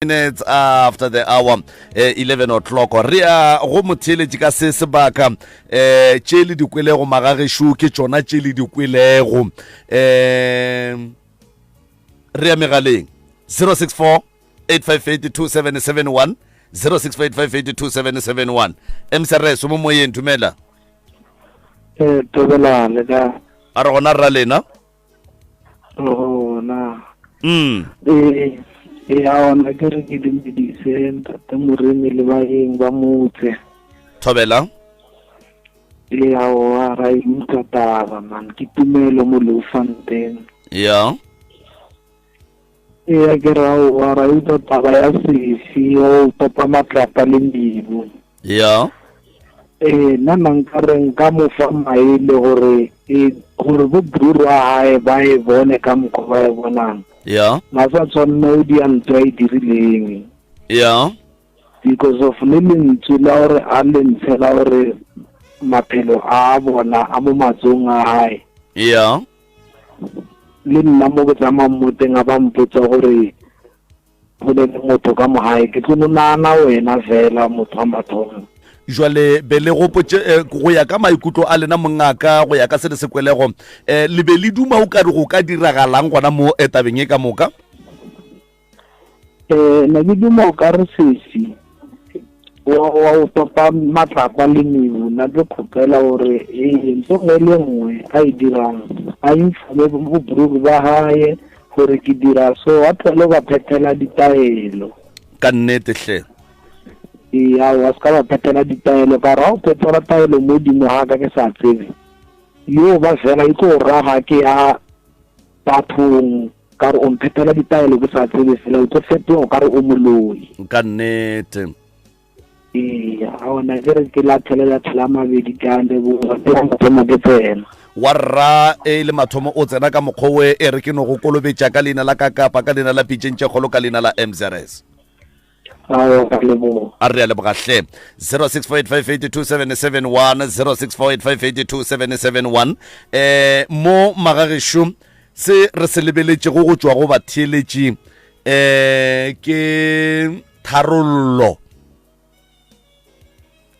minutes after the hour 11 o'clock re a go motheletše ka se sebaka tše le dikwelego magagesho ke tšona tše le dikwelego re a megaleng 064 8582771 06485827771 msrs mo moyeng dumela tobelane ka a re gona ra lena na ya ona ke re ke dumedise ntate moremi le baeng ba motse thobela ya wa ra imutla taba man ke tumelo mo Leeufontein ya ke ra wa ra imutla taba ya sefi o papa matlapa le mbibu ya nna nka re nka mo fa maele gore bo bruru a hae ba e bone ka mokgwa ba e bonang ya masa tshwanna o di antwa e dirileng ya because of le lentswe la gore a le ntshela gore maphelo a bona a mo matsong a hae ya le nna mo go tsamang mo teng a ba mpotsa gore go le motho ka mo hae ke tlo nana wena fela motho a mathomo jwale be le gopotse go ya ka maikutlo a lena mongaka go ya ka se le sekwelego le be le duma o ka re go ka diragalang gona mo tabeng e ka moka na ke duma o ka re sesi wa o topa matlapa le mebu na ke kgopela gore ntho nngwe le nngwe a e dirang a informe bobruru ba hae gore ke dira so a tlhole ba phethela ditaelo ka nnete hle ya wa ska ba phethela ditaelo ka ra o phethela taelo mo dimo ga ka ke sa tsebe yo ba fela e tlo raga ke a bathong ka re o phethela ditaelo ke sa tsebe fela o tlo fetoga ka re o moloi ka nnete ya ona ke re ke latlhelela tlhela mabedi ka lebo mathomo ke tsena wa rra le mathomo o tsena ka mokgwa e re ke no go kolobetša ka leina la kakapa ka leina la pitšentše kgolo ka leina la mzrs a re a lebogahle 0648582771 0648582771 mo magagesho se re se lebeletše go tšwa go batheeletše ke tharollo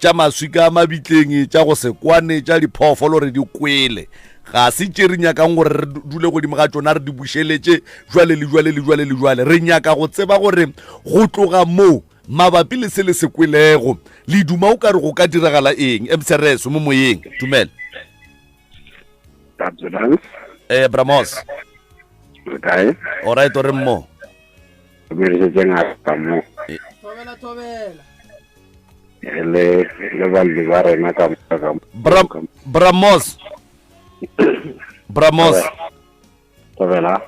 tša maswi ka mabitleng tša go se kwane tša diphoofolo re di kwele ga se tše re nyakang gore re dule godimo ga tšona re di bušeletše jwale re nyaka go tseba gore go tloga moo mabapi le se le se kwelego le duma o ka re go ka diragala eng msrs mo moyeng dumela bramos okay alright o re mmo tobela le baldi ba rena ka bramos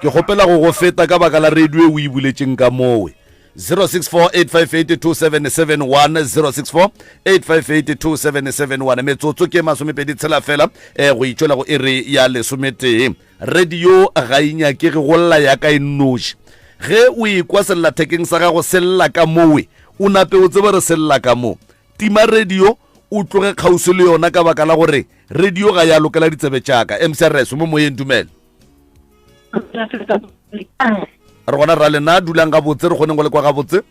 ke gopela go feta ka baka la radio o e buletseng ka mowe 06485827771 06485827771 metsotso ke masomepedi tshela fela go itšwela go ere ya lesometee radio ga inya ke ge go lla ya ka enoši ge o ekwa sellathekeng sa gago sella ka mowe o nape o tsebe re sella ka mo tima radio o tloge kgausi le yona ka baka la gore radio ga ya lokela ditsebe tšaka mcrs mo moyeng dumela re gona ra lena dulang ga botse re kgoneng go le kwa ga botse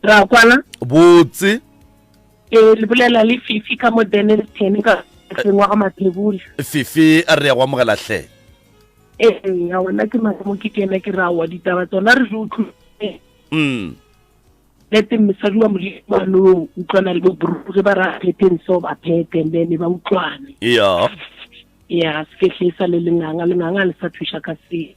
ra kwana botse le bolela le Fifi ka mo Denelton ka sengwa ga Matlebula Fifi a re ya go amogela hle ya wona ke mo ke kena ke ra wa ditaba tsona re zo utlwe lete msadi wa molimo utlwana le boburu ge ba ra pheteng so ba phete then ba utlwane ya sefehlisa le lenganga le sa thusha ka se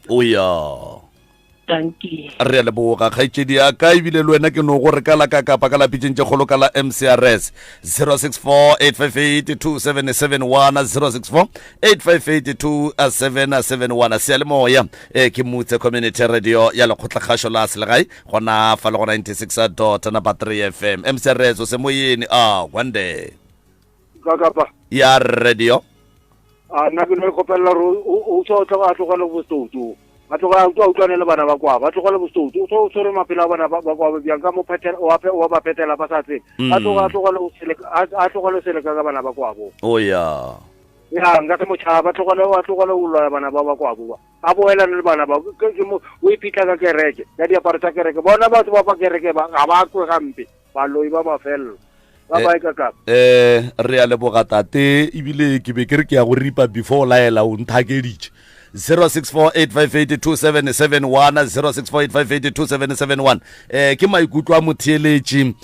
tanki re ya leboga kgaitsedi ya ka ebile le wena ke no go re kala ka kapa ka la pitšeng tše kgolo ka la MCRS 06485827771 06485827771 sealemoya ke mutse community radio ya lekgotlakgašo la selegae gona fa le go 96.3 FM MCRS o se moyeni kwande kakapa ya radio nna ke no kopela o tsotla a tlogela bostoutu ba tloga utlwanele bana ba kwa ba tlogela bostoutu o tsore maphelo a bana ba kwa bjang ka mo phetela wa ba phetela ba sa tsene a tlogela seleka ka bana ba kwabo ya nka se motšhaba tlogela o lwa bana ba kwabo a boelane le bana ba o iphitlha ka kereke ka diaparo tsa kereke bona batho ba pa kereke ga ba kwe gampe baloi ba mafelelo re ya leboga tate ebile ke be ke re ke ya go ripa before laela o nthakeditše 06485827771 06485827771 ke maikutlo a motheeletši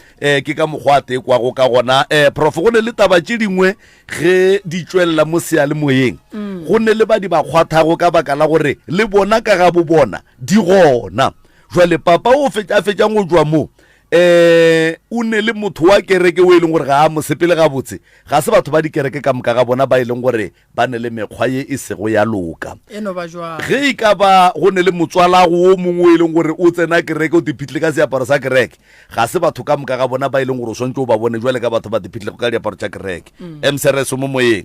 ke ka mokgwa te kwago ka gona prof go ne le taba tše dingwe ge di tšwelela mo sealemoyeng go ne le ba di ba kgwathago ka baka la gore le bona ka ga bo bona di gona jwale papa o fetšang go jwa mo o ne le motho wa kereke o e leng gore ga a mosepele ga botse ga se batho ba dikereke ka moka ga bona ba e leng gore ba ne le mekgwa ye e sego ya loka ge e ka ba go ne le motswalago o mongwe o e leng gore o tsena kereke o diphitlhe ka seaparo sa kereke ga se batho ka moka ga bona ba e leng gore o swantse o ba bone jwale ka batho ba diphitlhe ka diaparo tša kereke MCRS mo moyeng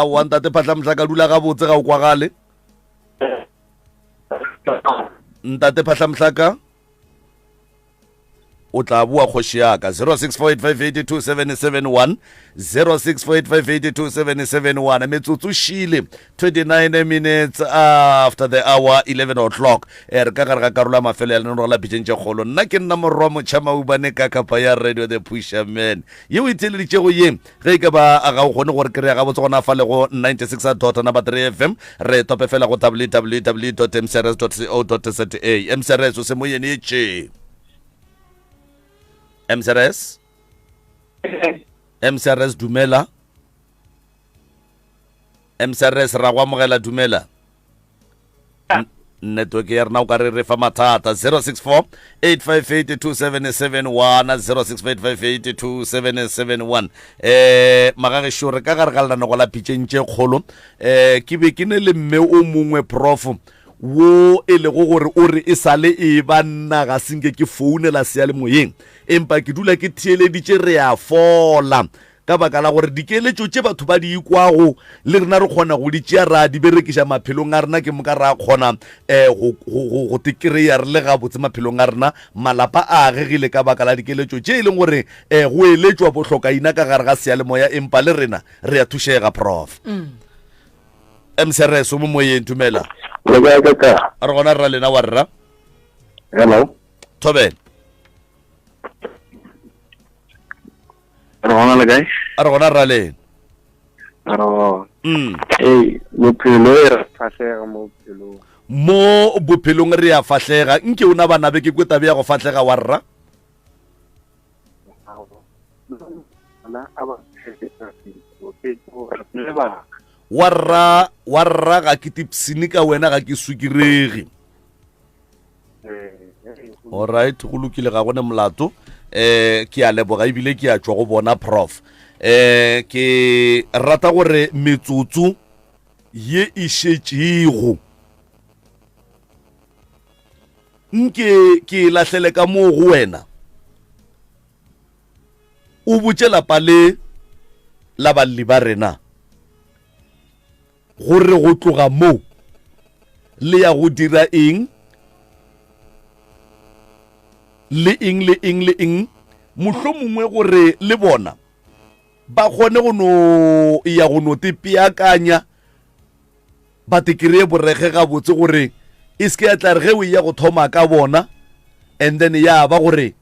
wa ntate Phatlamohla ka dula ga botse ga o kwa gale ntate Phatlamohla ka o tla bua kgoši yaka 06485827771 06485827771 metsotso šile 29 minutes after the hour 11 o'clock re ka gare ga karola mafelo ya lenoro la pitšeng tše kgolo nna ke nna morwa motšhamaubane ka kapa ya radio the pusherman ye o itheleditšego ye ge e ka ba ga o kgone gore kry-a gabotse gona fa le go 96.3 FM re tope fela go www.mcrs.co.za MCRS o se moyene ye tše MCRS dumela MCRS ra go amogela dumela network ya rena o ka re fa mathata 06485827771 06485827771 magagešo re ka gare ga lenano go la pitšeng tše kgolo ke be ke ne le mme o mongwe prof wo e le go gore o re e sale e ba nna ga senke ke founela sealemoyeng empa ke dula ke theeleditše re a fola ka baka la gore dikeletšo tše batho ba di ikwago le rena re kgona go di tšea ra di berekiša maphelong a rena ke moka ra kgona go tekry-a re le gabotse maphelong a rena malapa a agegile ka baka la dikeletšo tše e leng gore go eletšwa bohlokaina ka gare ga sealemoya empa le rena re a thušega prof MCRS mo moyeng dumela re gona rra lena wa rra hello Thobela re gona le kae re gona rra lena bophelo e re fahlega mo bophelong re a fahlega nke o na bana be ke kwetabe ya go fahlega wa rra warra ga ke tipsini ka wena ga ke sukirege alright go lokile ga gone molato ke a leboga ebile ke a tswa go bona prof ke rata gore metsotso ye e šetšego nke ke lahlele ka moo go wena o botse lapa le la balli ba rena gore go tloga moo le ya go dira eng le eng mohlomongwe gore le bona ba kgone go no ya go no tepeakanya ba te kry-e borege gabotse gore e se ke ya tla re ge o ya go thoma ka bona and then ya ba gore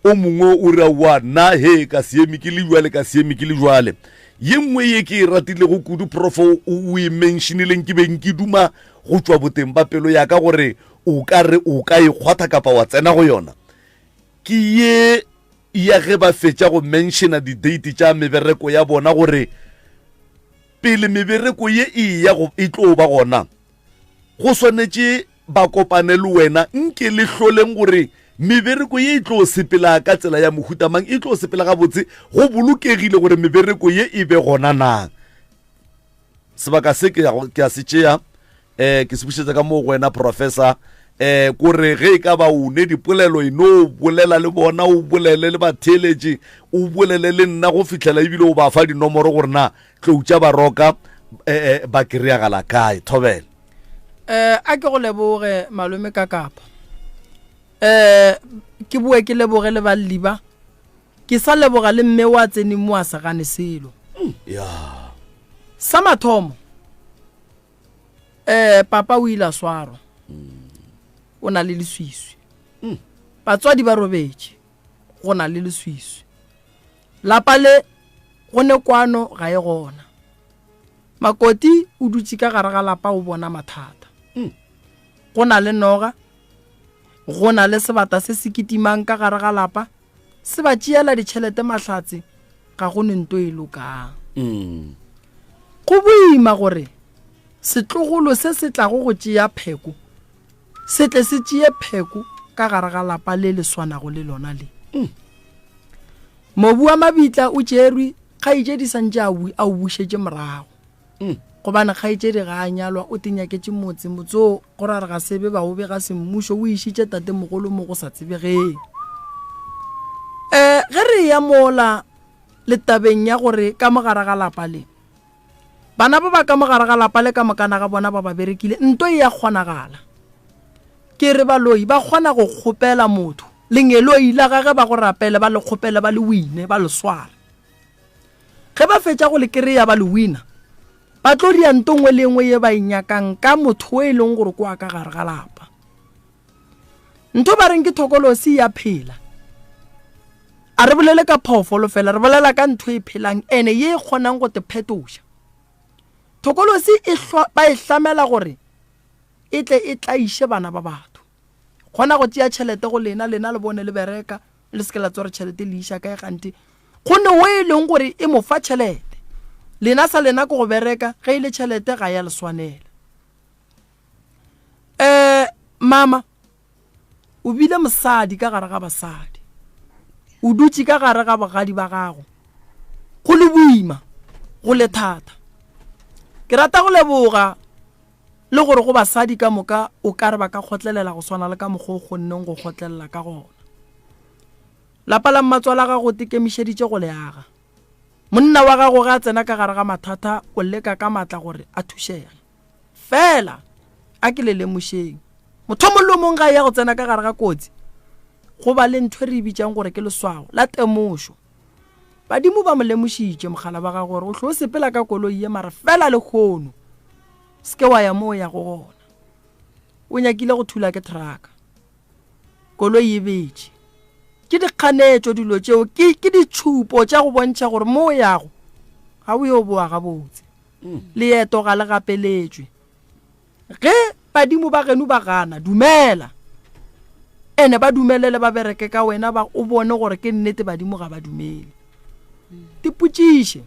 o mongwe o ra wa na he ka siemi ke le jwale ka siemi ke le jwale ye nngwe ye ke ratile go kudu prof o e mentionileng ke beng ke duma go tswa boteng ba pelo ya ka gore o ka re o ka e kgwatha kapa wa tsena go yona ke ye ya ge ba fetša go mentiona di-date tša mebereko ya bona gore pele mebereko ye e ya go e tlo ba gona go swanetše ba kopane le wena nke le hloleng gore mebereko ye e tlo sepela ka tsela ya mohutamang e tlo sepela gabotse go bolokegile gore mebereko ye e be gona na sebaka se ke a se tšea ke se bušetša ka moo go wena professor kore ge e ka ba o ne dipolelo eno bolela le bona o bolele le batheletše o bolele le nna go fitlhela ebile o ba fa dinomoro gore na tloutša baroka ba kry-agala kae thobela a ke go leboge malome ka kapa ke bue ke leboge le balliba ke sa leboga le mme wa tsene mo a se gane selo sa mathomo papa o ile a swarwa o na le leswiswi batswadi ba robetse go na le leswiswi lapa le go ne kwano ga e gona makoti o dutse ka gare ga lapa o bona mathata go na le noga go na le sebata se se kitimang ka gare ga lapa se ba tšeela ditšhelete mahlatse ga go nento e lokang go boima gore setlogolo se se tlago go tšea pheko se tle se tšee pheko ka gare ga lapa le le swanago le lona le mobu wa mabitla o tšerwe kgaetšedi santše a o bušetše morago gobane kgaetšedi ga a nyalwa o tenyaketše motse o go ra re ga sebe ba o bega semmušo o išitše tate mogolo mo go sa tsebegeng ge re ya mola le tabeng ya gore ka mogare ga lapa le bana ba ba ka mogare ga lapa le ka mokana ga bona ba ba berekile nto e ya kgonagala ke re baloi ba kgona go kgopela motho lengeloi la gage ba go rapele ba le kgopele ba le wine ba le swara ge ba fetša go le kry-a ba le wina ba tlo dia ntongwe le ngwe ye ba inyakang ka motho e leng gore kwa ka gare ga lapa ntho ba reng ke thokolosi ya phela a re bolele ka phoofolo fela re bolela ka ntho e phelang ene ye kgonang go te phetoša thokolosi ba e hlamela gore e tle e tlaiše bana ba batho kgona go tšea tšhelete go lena le bone le bereka le se ke la tswara tšhelete le iša kae gante go ne o e leng gore e mo fa tšhelete lena sa lena ko go bereka ge ile tšhelete ga ya le swanela mama o bile mosadi ka gare ga basadi o dutse ka gare ga bagadi ba gago go le boima go le thata ke rata go leboga le gore go basadi ka moka o ka re ba ka kgotlelela go swana le ka mogo go nneng go kgotlelela ka gona lapa la mmatswala ga go tekemišeditše go le aga monna wa gago ga tsena ka gare ga mathata o leka ka matla gore a thušege fela a ke le lemošeng motho mollo mongwe ga ya go tsena ka gare ga kotsi go ba le ntho re bitsang gore ke leswao la temošo badimo ba mo lemošitše mogala ba ga gore o tlo sepela ka koloi ye mara fela le kgono ske wa ya mo ya go gona o nyakile go thula ke traka koloi e betše ke dikganetšo dilo tšeo ke ditšhupo tša go bontšha gore mo yago ga o yo boa gabotse leeto ga le gapeletšwe ge badimo ba geno ba gana dumela ene ba dumelele ba bereke ka wena ba o bone gore ke nnete badimo ga ba dumele dipotšiše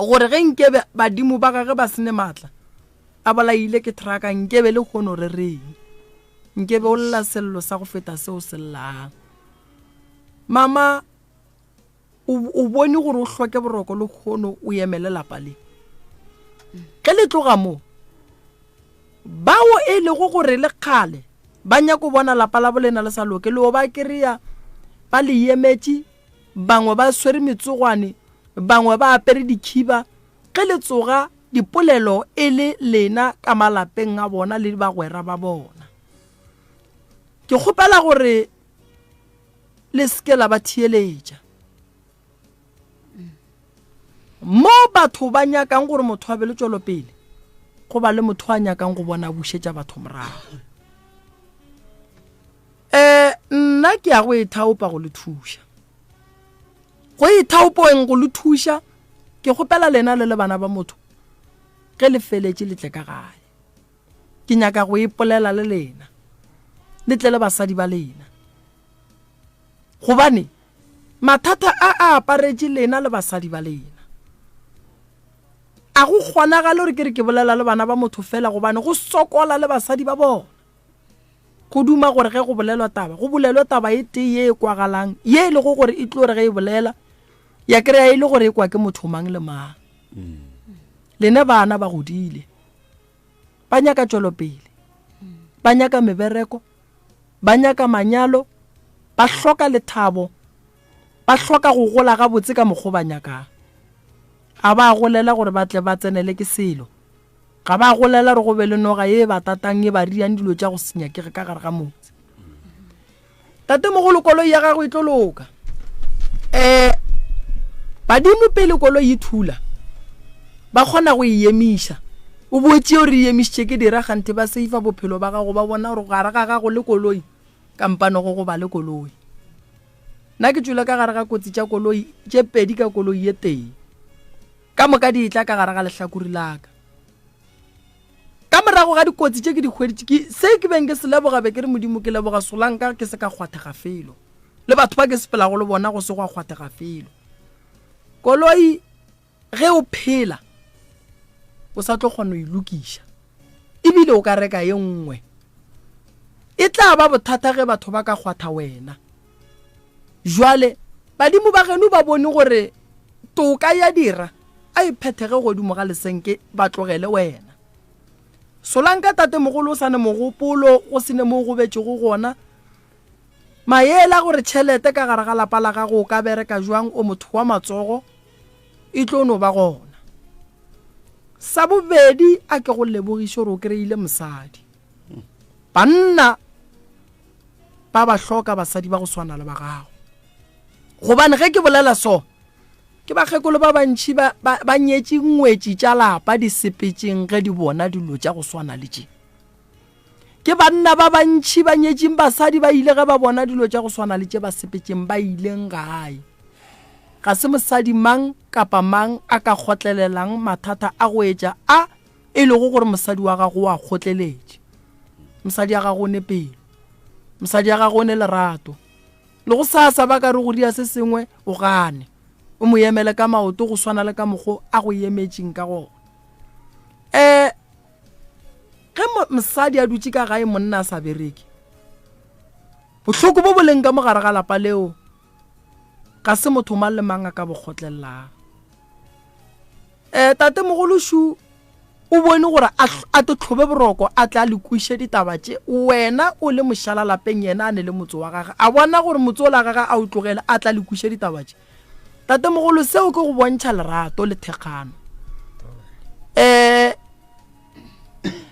gore ge nkebe badimo ba gage ba sene maatla a balaile ke traka nkebe le kgono re reng nkebe o lla sello sa go feta seo se llang mama o bone gore o hloke boroko le khono o emele lapa le ke le tloga mo bao e le go gore le khale ba nya go bona lapa la bolena le sa loke le o ba keria ba le yemetsi bangwe ba swere metsogwane bangwe ba apere dikhiba ke le tsoga dipolelo e le lena ka malapeng a bona le bagwera ba bona ke kgopela gore le skela ba thieletša mo batho ba nyakang gore motho a be le tšwelo pele go ba le motho a nyakang go bona bušetša batho morago nna ke ya go ithaopa go le thuša go ithaopeng go le thuša ke kgopela lena le bana ba motho ge le feletše le tle ka gae ke nyaka go ipolela le lena le tle le basadi ba lena gobane mathata a aparetše lena le basadi ba lena a go kgonagale gore ke re ke bolela le bana ba motho fela gobane go sokola le basadi ba bona go duma gore ge go bolelwa taba go bolelwa taba e tee e kwagalang ye le go gore e tlo re ge e bolela ya kry-a e le gore e kwa ke motho mang le mang lena bana ba godile ba nyaka tšwelopele ba nyaka mebereko ba nyaka manyalo ba hloka lethabo ba hloka go gola ga botse ka mokgo ba nyakang ga ba golela gore ba tle ba tsenele ke selo ga ba golela re go be le noga ye ba tatang ye ba riang dilo tša go senya ke ka gare ga motse tate mogolo koloi ya gago e tlo loka badimo pele koloi e thula ba kgona go emiša o botse o re emišitše ke dira gante ba seifa bophelo ba gago ba bona gore gare ga gago le koloi kampano go ba le koloi nna ke tšwile ka gare ga kotsi tša koloi tše pedi ka koloi ye tee ka moka di tla ka gare ga lehlakuri laka ka morago ga dikotsi tše ke di hweditše se ke beng ke se leboga be ke re modimo ke leboga solanka ke se ka kgwathega felo le batho ba ke sepelago le bona go se go a kgwathega felo koloi ge o phela o sa tlo kgona go ilokiša ebile o ka reka ye nngwe e tla ba bothata ge batho ba ka kgwatha wena jwale badimo ba geno ba bone gore toka ya dira a iphethege godimo ga lesenke ba tlogele wena solanka tate mogolo o sane mogopolo go sene mo go betšego gona maela gore tšhelete ka gare ga lapa la gago o ka bereka jwang o motho wa matsogo e tlo no ba gona sa bobedi a ke go lebogiše gore o kry-ile mosadi banna ba ba hloka basadi ba go swana le ba gago gobane ge ke bolela so ke bakgekolo ba bantši ba nyetše ngwetši tša lapa di sepetšeng ge di bona dilo tša go swana le tše ke banna ba bantši ba nyetšeng basadi ba ile ge ba bona dilo tša go swana le tše ba sepetšeng ba ileng gae ga se mosadi mang kapa mang a ka kgotlelelang mathata a go etša a e le go gore mosadi wa gago a kgotleletše mosadi ya gago ne pelo mosadi ya gago ne lerato le go sa ba ka re go dia se sengwe o gane o mo emele ka maoto go swana le ka mokgo a go emetšeng ka gona ge mosadi a dutše ka gae monna a sa bereke bohloko bo boleng ka mogare ga lapa leo ga se motho mang le mang a ka bokgotlelelang tate mogoloshu o bone gore a te tlhobe boroko a tla le kwiše ditaba tše wena o le mošala lapeng yena a ne le motse wa gage a bona gore motse o la gage a o tlogele a tla le kwiše ditaba tše tate mogolo seo ke go bontšha lerato le thekgano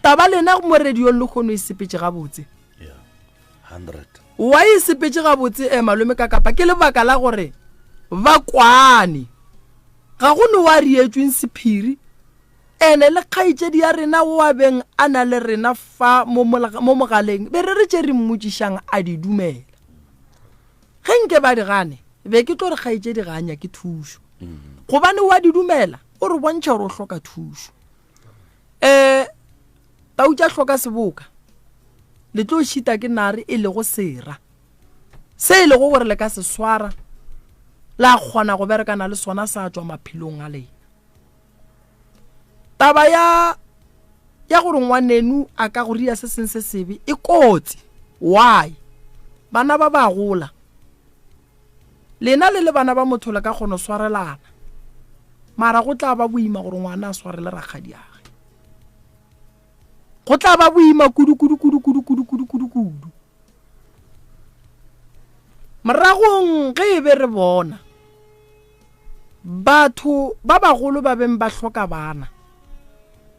taba lena mo radiong le kgono e sepetše gabotse 100 wa e sepetše gabotse malome ka kapa ke lebaka la gore ba kwane ga go no wa rietsweng sephiri ene le kgaitšedi ya rena wa beng a na le rena fa mo mogaleng be re tše re mmotšišang a di dumela ge nke ba di gane be ke tlo re kgaitšedi ganya ke thušo gobane wa di dumela o re bontšha gore o hloka thušo tau tša hloka seboka le tlo šita ke nare e le go sera se e le go gore le ka se swara la kgona go berekana le sona sa tšwa maphelong a lena taba ya gore ngwanenu a ka go ria se seng se sebe e kotsi why bana ba ba gola lena le le bana ba motho le ka kgona swarelana mara go tla ba boima gore ngwana a swarele rakgadi age go tla ba boima kudu moragong ge e be re bona batho ba bagolo ba beng ba hloka bana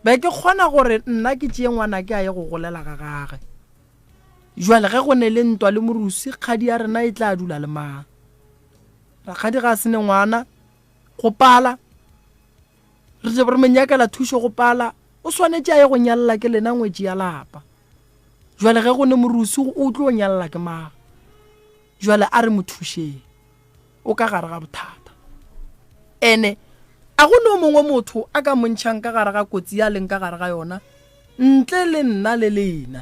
ba ke kgona gore nna ke tšee ngwana ke a ye go golela ga gage jwale ge go ne le ntwa le morusi kgadi ya rena e tla dula le mang rakgadi ga se ne ngwana go pala re je re menyakela thušo go pala o swanetse a ye go nyalla ke lena ngwetši ya lapa jwale ge go ne morusi o tlo nyalla ke mang jwale a re mothušeng o ka gare ga bothata ene a go no mongwe motho a ka montšhang ka gare ga kotsi ya leng ka gare ga yona ntle le nna le lena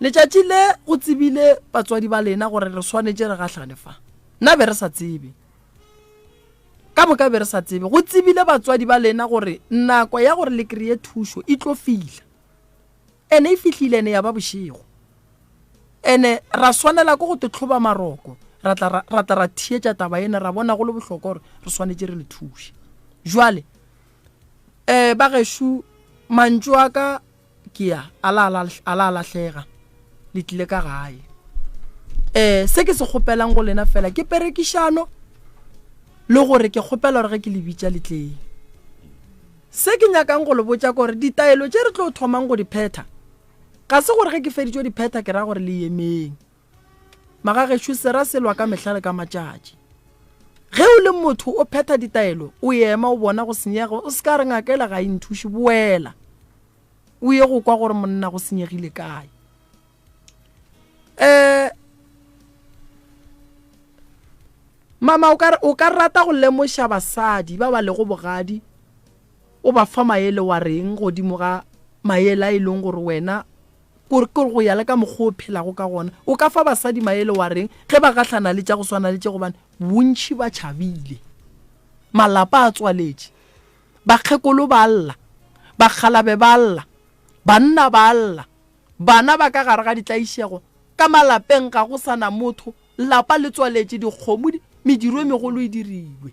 letšatši le go tsebile batswadi ba lena gore re swanetse re gahlane fa nna be re sa tsebe ka moka be re sa tsebe go tsebile batswadi ba lena gore nako ya gore le kreye thušo e tlo fihla ene e fihlile ene ya ba bošego ene ra swanela ko go te tlhoba maroko ra tla ra thietša taba ena ra bona go le bohlokwa gore re swanetse re le thuše jwale ba gešo mantšu a ka ke ya a la lahlega le tlile ka gae se ke se kgopelang go lena fela ke perekišano le gore ke kgopela gore ge ke le bitša letleng se ke nyakang go le botša gore ditaelo tše re tlo thomang go di phetha ga se gore ge ke feditšo di phetha ke ra gore le emeng magagešo sera selwa ka mehlale ka matšatši ge o le motho o phetha ditaelo o ema o bona go senyega o se ka re ngakela ga inthuše boela o ye go kwa gore monna go senyegile kae mama o ka rata go lemoša basadi ba ba lego bogadi o ba fa maele wa reng godimo ga maele a e leng gore wena go ya le ka mokgwa o phelago ka gona o ka fa basadi maele wa reng ge ba gahlana le tša go swana le tše gobane bontši ba tšhabile malapa a tswaletše bakgekolo ba lla bakgalabe ba lla banna ba lla bana ba ka gare ga ditlaišego ka malapeng ga go sana motho lapa le tswaletše dikgomo mediro e megolo e diriwe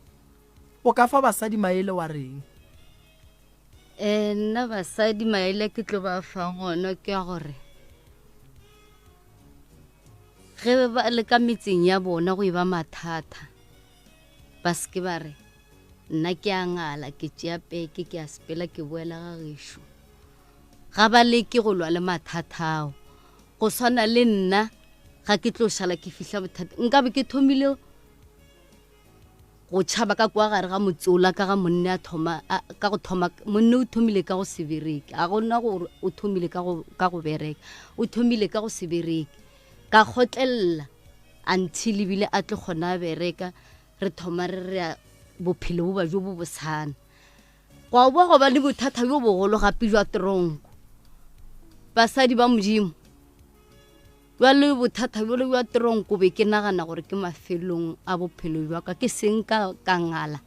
o ka fa basadi maele wa reng nna basadi maele ke tlo ba fa gona ke gore ge ba le ka metseng ya bona go e ba mathata ba seke ba re nna ke a ngala ke tšea peke ke a sepela ke boela ga gešo ga ba leke go lwa le mathata ao go swana le nna ga ke tlo šala ke fihla bothata nka be ke thomile go tšhaba ka kwa gare ga motsola ka ga monne monne o thomile ka go se bereke a gona gore o thomile ka go bereka o thomile ka go se bereke ka kgotlelela until ebile a tle kgona a bereka re thoma re re bophelo bo ba jo bo bosana go boa go ba le bothata jo bogolo gape jwa tronko basadi ba modimo jwa le bothata bjole jwa tronko be ke nagana gore ke mafelong a bophelo jwa ka ke seng ka ngala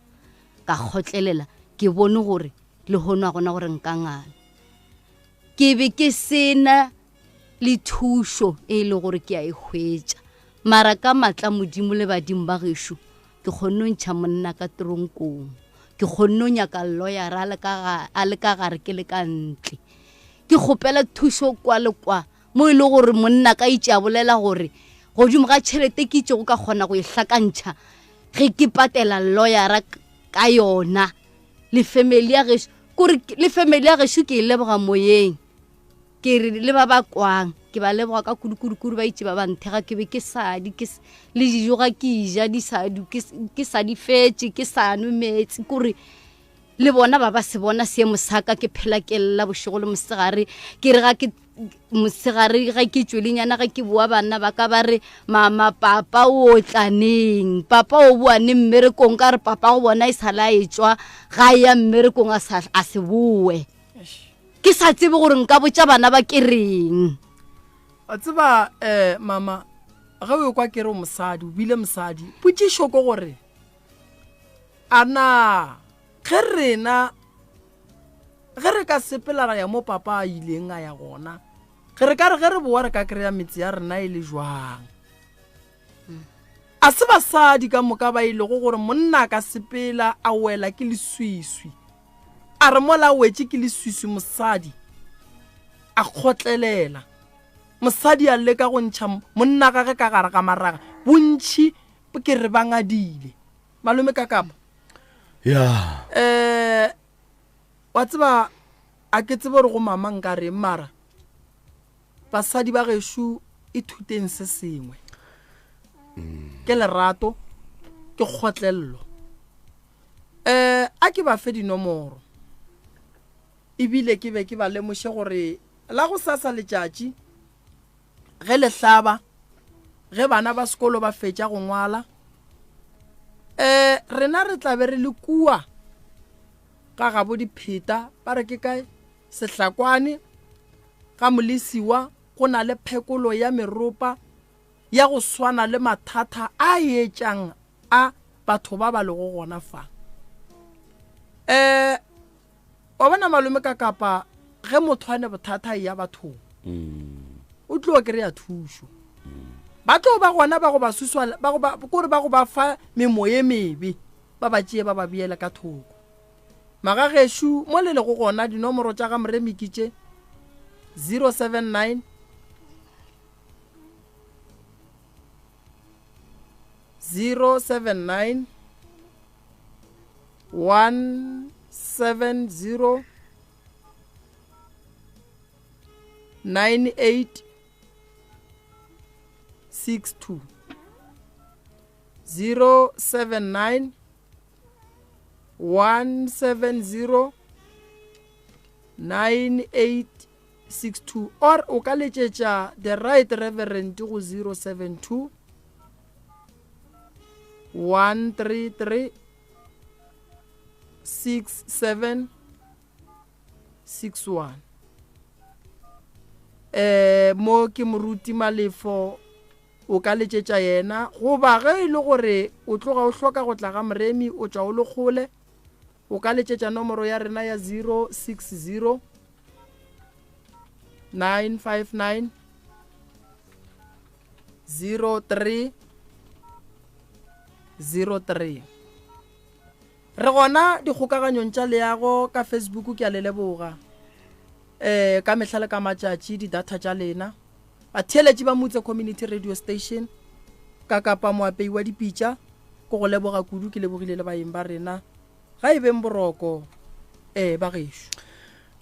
ka kgotlelela ke bone gore le hono a gona gore nka ngala ke be ke sena le thušo e le gore ke a e hwetša mara ka matla modimo le badimo ba gešo ke kgonne go ntšha monna ka tronkong ke kgonne go nyaka lawyer a le ka gare ke le ka ntle ke kgopela thušo kwa le kwa mo e le gore monna ka itše a bolela gore godimo ga tšhelete ke itše go ka kgona go e hlakantšha ge ke patela lawyer ka yona le family ya gešo ke e leboga moyeng ke re le ba ba kwang ke ba leboga ka kudu ba itše ba banthega ke be ke sadi le dijo ga ke ija di sadi ke sadi fetše ke sa nwe metsi kore le bona ba se bona seemo saka ke phela ke lla bošego le mosegare ke re ga ke mosegare ga ke tšwelenyana ga ke boa bana ba ka ba re mama papa o tlaneng papa o boane mmerekong ka re papa go bona e sala e tšwa ga ya mmerekong a se boe ke sa tsebe gore nka botša bana ba ke reng a tseba mama ga o kwa ke re mosadi o bile mosadi potšišo ko gore ana ge re ka sepela ra ya mo papa a ileng a ya gona ge re boa re ka kry-a metse ya rena e le jwang a se basadi ka moka ba ile go gore monna ka sepela a wela ke leswiswi a re mola wetse ke leswiswi mosadi a khotlelela mosadi a leka go ntšha monna gage ka gare ga maraga bontši ke re bangadile malome ka kapa wa tseba a ke tsebe gore go mama nka re mara basadi ba gešo e thuteng se sengwe ke lerato ke kgotlello a ke ba fe dinomoro ebile ke be ke ba lemoše gore la go sasa letšatši ge le hlaba ge bana ba sekolo ba fetša go ngwala rena re tlabe re le kua ka gabo dipheta ba re ke kae sehlakwane ga molisiwa go na le phekolo ya meropa ya go swana le mathata a etšang a batho ba ba lego gona fa wa bona malome ka kapa ge motho ane bothata ya batho o tlo ke re ya thušo ba tlo ba gona ba go ba suswa gore ba go ba fa memoye mebe ba ba tšee ba ba biele ka thoko maga gešo mo le le go gona dinomoro tša ga moremiki tše 079 079 170 9862 079 170 9862 or o ka letšetša the right reverend go 072 133 6761 mo ke moruti malefo o ka letšetša yena go ba ge e le gore o tloga o hloka go tla ga moremi o tšwa o le kgole o ka letšetša nomoro ya rena ya 060 959 03 03 re gona dikgokaganyong tša leago ka Facebook ke a le leboga ka mehla le ka matšatši di data tša lena ba theletše ba motse community radio station ka kapa moapei wa dipitša ko go leboga kudu ke lebogile le baeng ba rena ga e beng boroko ba gešo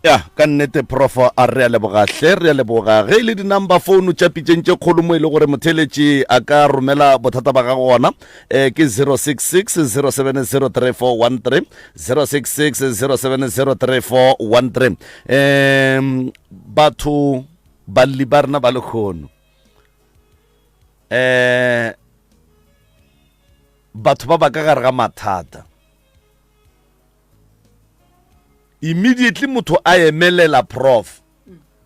ya ka nnete prof a re a lebogahle re a leboga ge le di-number phone tša pitšeng tše kgolo mo e le gore motheletši a ka romela bothata ba ga gona ke 066 070341 066 070341 batho balli ba rena ba lekgono batho ba ba ka gare ga mathata immediately motho a emelela prof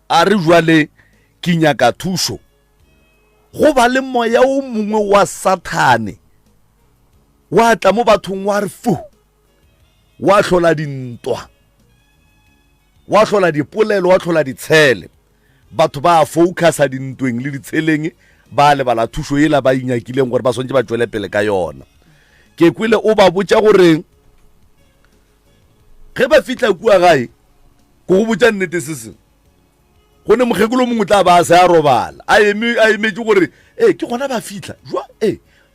a re jwale ke nyaka thušo go ba le moya o mongwe wa sathane wa tla mo bathong wa re fu wa hlola dintwa wa hlola dipolelo wa hlola ditshele batho ba focusa dintweng le ditsheleng ba le bala thušo ela ba inyakileng gore ba sontse ba tšwele pele ka yona ke kwile o ba botša gore ge ba fitla kua gae go go botša nnete se seng go ne mokgekolo mongwe tla ba se a robala a emetse gore ke gona ba fitla jwa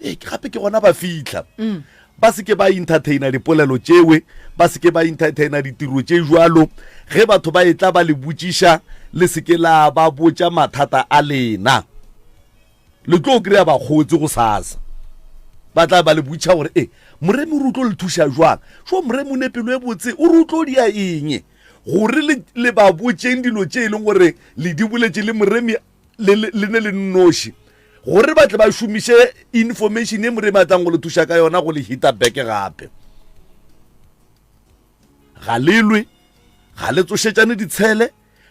gape ke gona ba fitla ba se ke ba entertaina dipolelo tšewe ba se ke ba entertaina ditiro tše jwalo ge batho ba etla ba le botšiša le se ke la ba botša mathata a lena le tlo kry-a ba kgotse go sasa ba tla ba le botša gore moremi o re tlo le thuša jwang so moremi o ne pelo e botse o re o tlo dia eng gore le ba botšeng dilo tše e leng gore le di boletše le moremi le ne le nnoši gore ba tle ba šomiše information e moremi a tlang go le thuša ka yona go le hita back gape ga lelwe ga le tsošetšane ditshele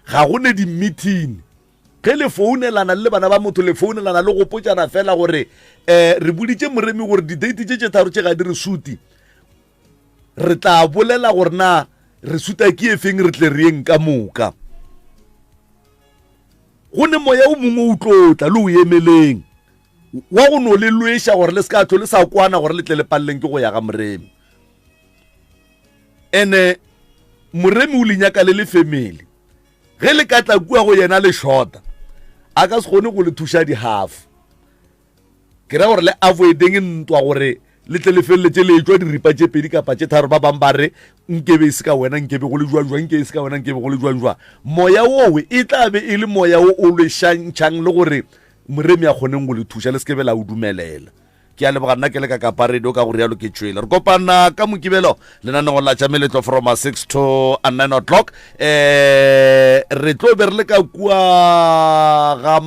ga go ne di-meeting ge le founelana le bana ba motho le founelana le go potšana fela gore re boditše moremi gore di-date tše tharo tše ga di re suti re tla bolela gore na re suta ke e feng re tle re eng ka moka go ne moya o mongwe o tlotla le o emeleng wa go no le lwesha gore le ska tlo le sa kwana gore le tle le palleng ke go ya ga moremi ene moremi o lenyaka le family ge le ka tla kua go yena le shota a ka se gone go le thusha di half ke ra gore le avoiding ntwa gore le tle le feletse le tswa di ripa tse pedi kapa tse tharo ba bang ba re nkebe se ka wena nkebe go le jwa nkebe se ka wena nkebe go le jwa moya wowe e tla be e le moya wo o le shantshang le gore moremi a kgoneng go le thusha le skebe la o dumelela ke a leboga nna ke le ka kapa radio ka gore yalo ke tshwela re kopana ka mokibelo lenaneo la tšameletlo from 6 to 9 o'clock re tlo be re le ka kua ga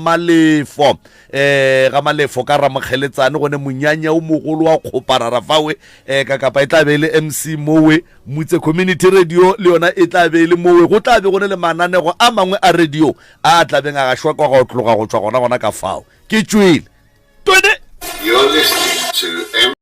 malefo ka ramokgeletsane gone monyanya o mogolo wa kgoparara fawe ka kapa e tla be le MC mowe mutse community radio le yona e tla be le mowe go tla be gone le mananego a mangwe a radio a tla beng a ga shwa kwa go tloga go tswa gona ka fao ke tshwele You're listening to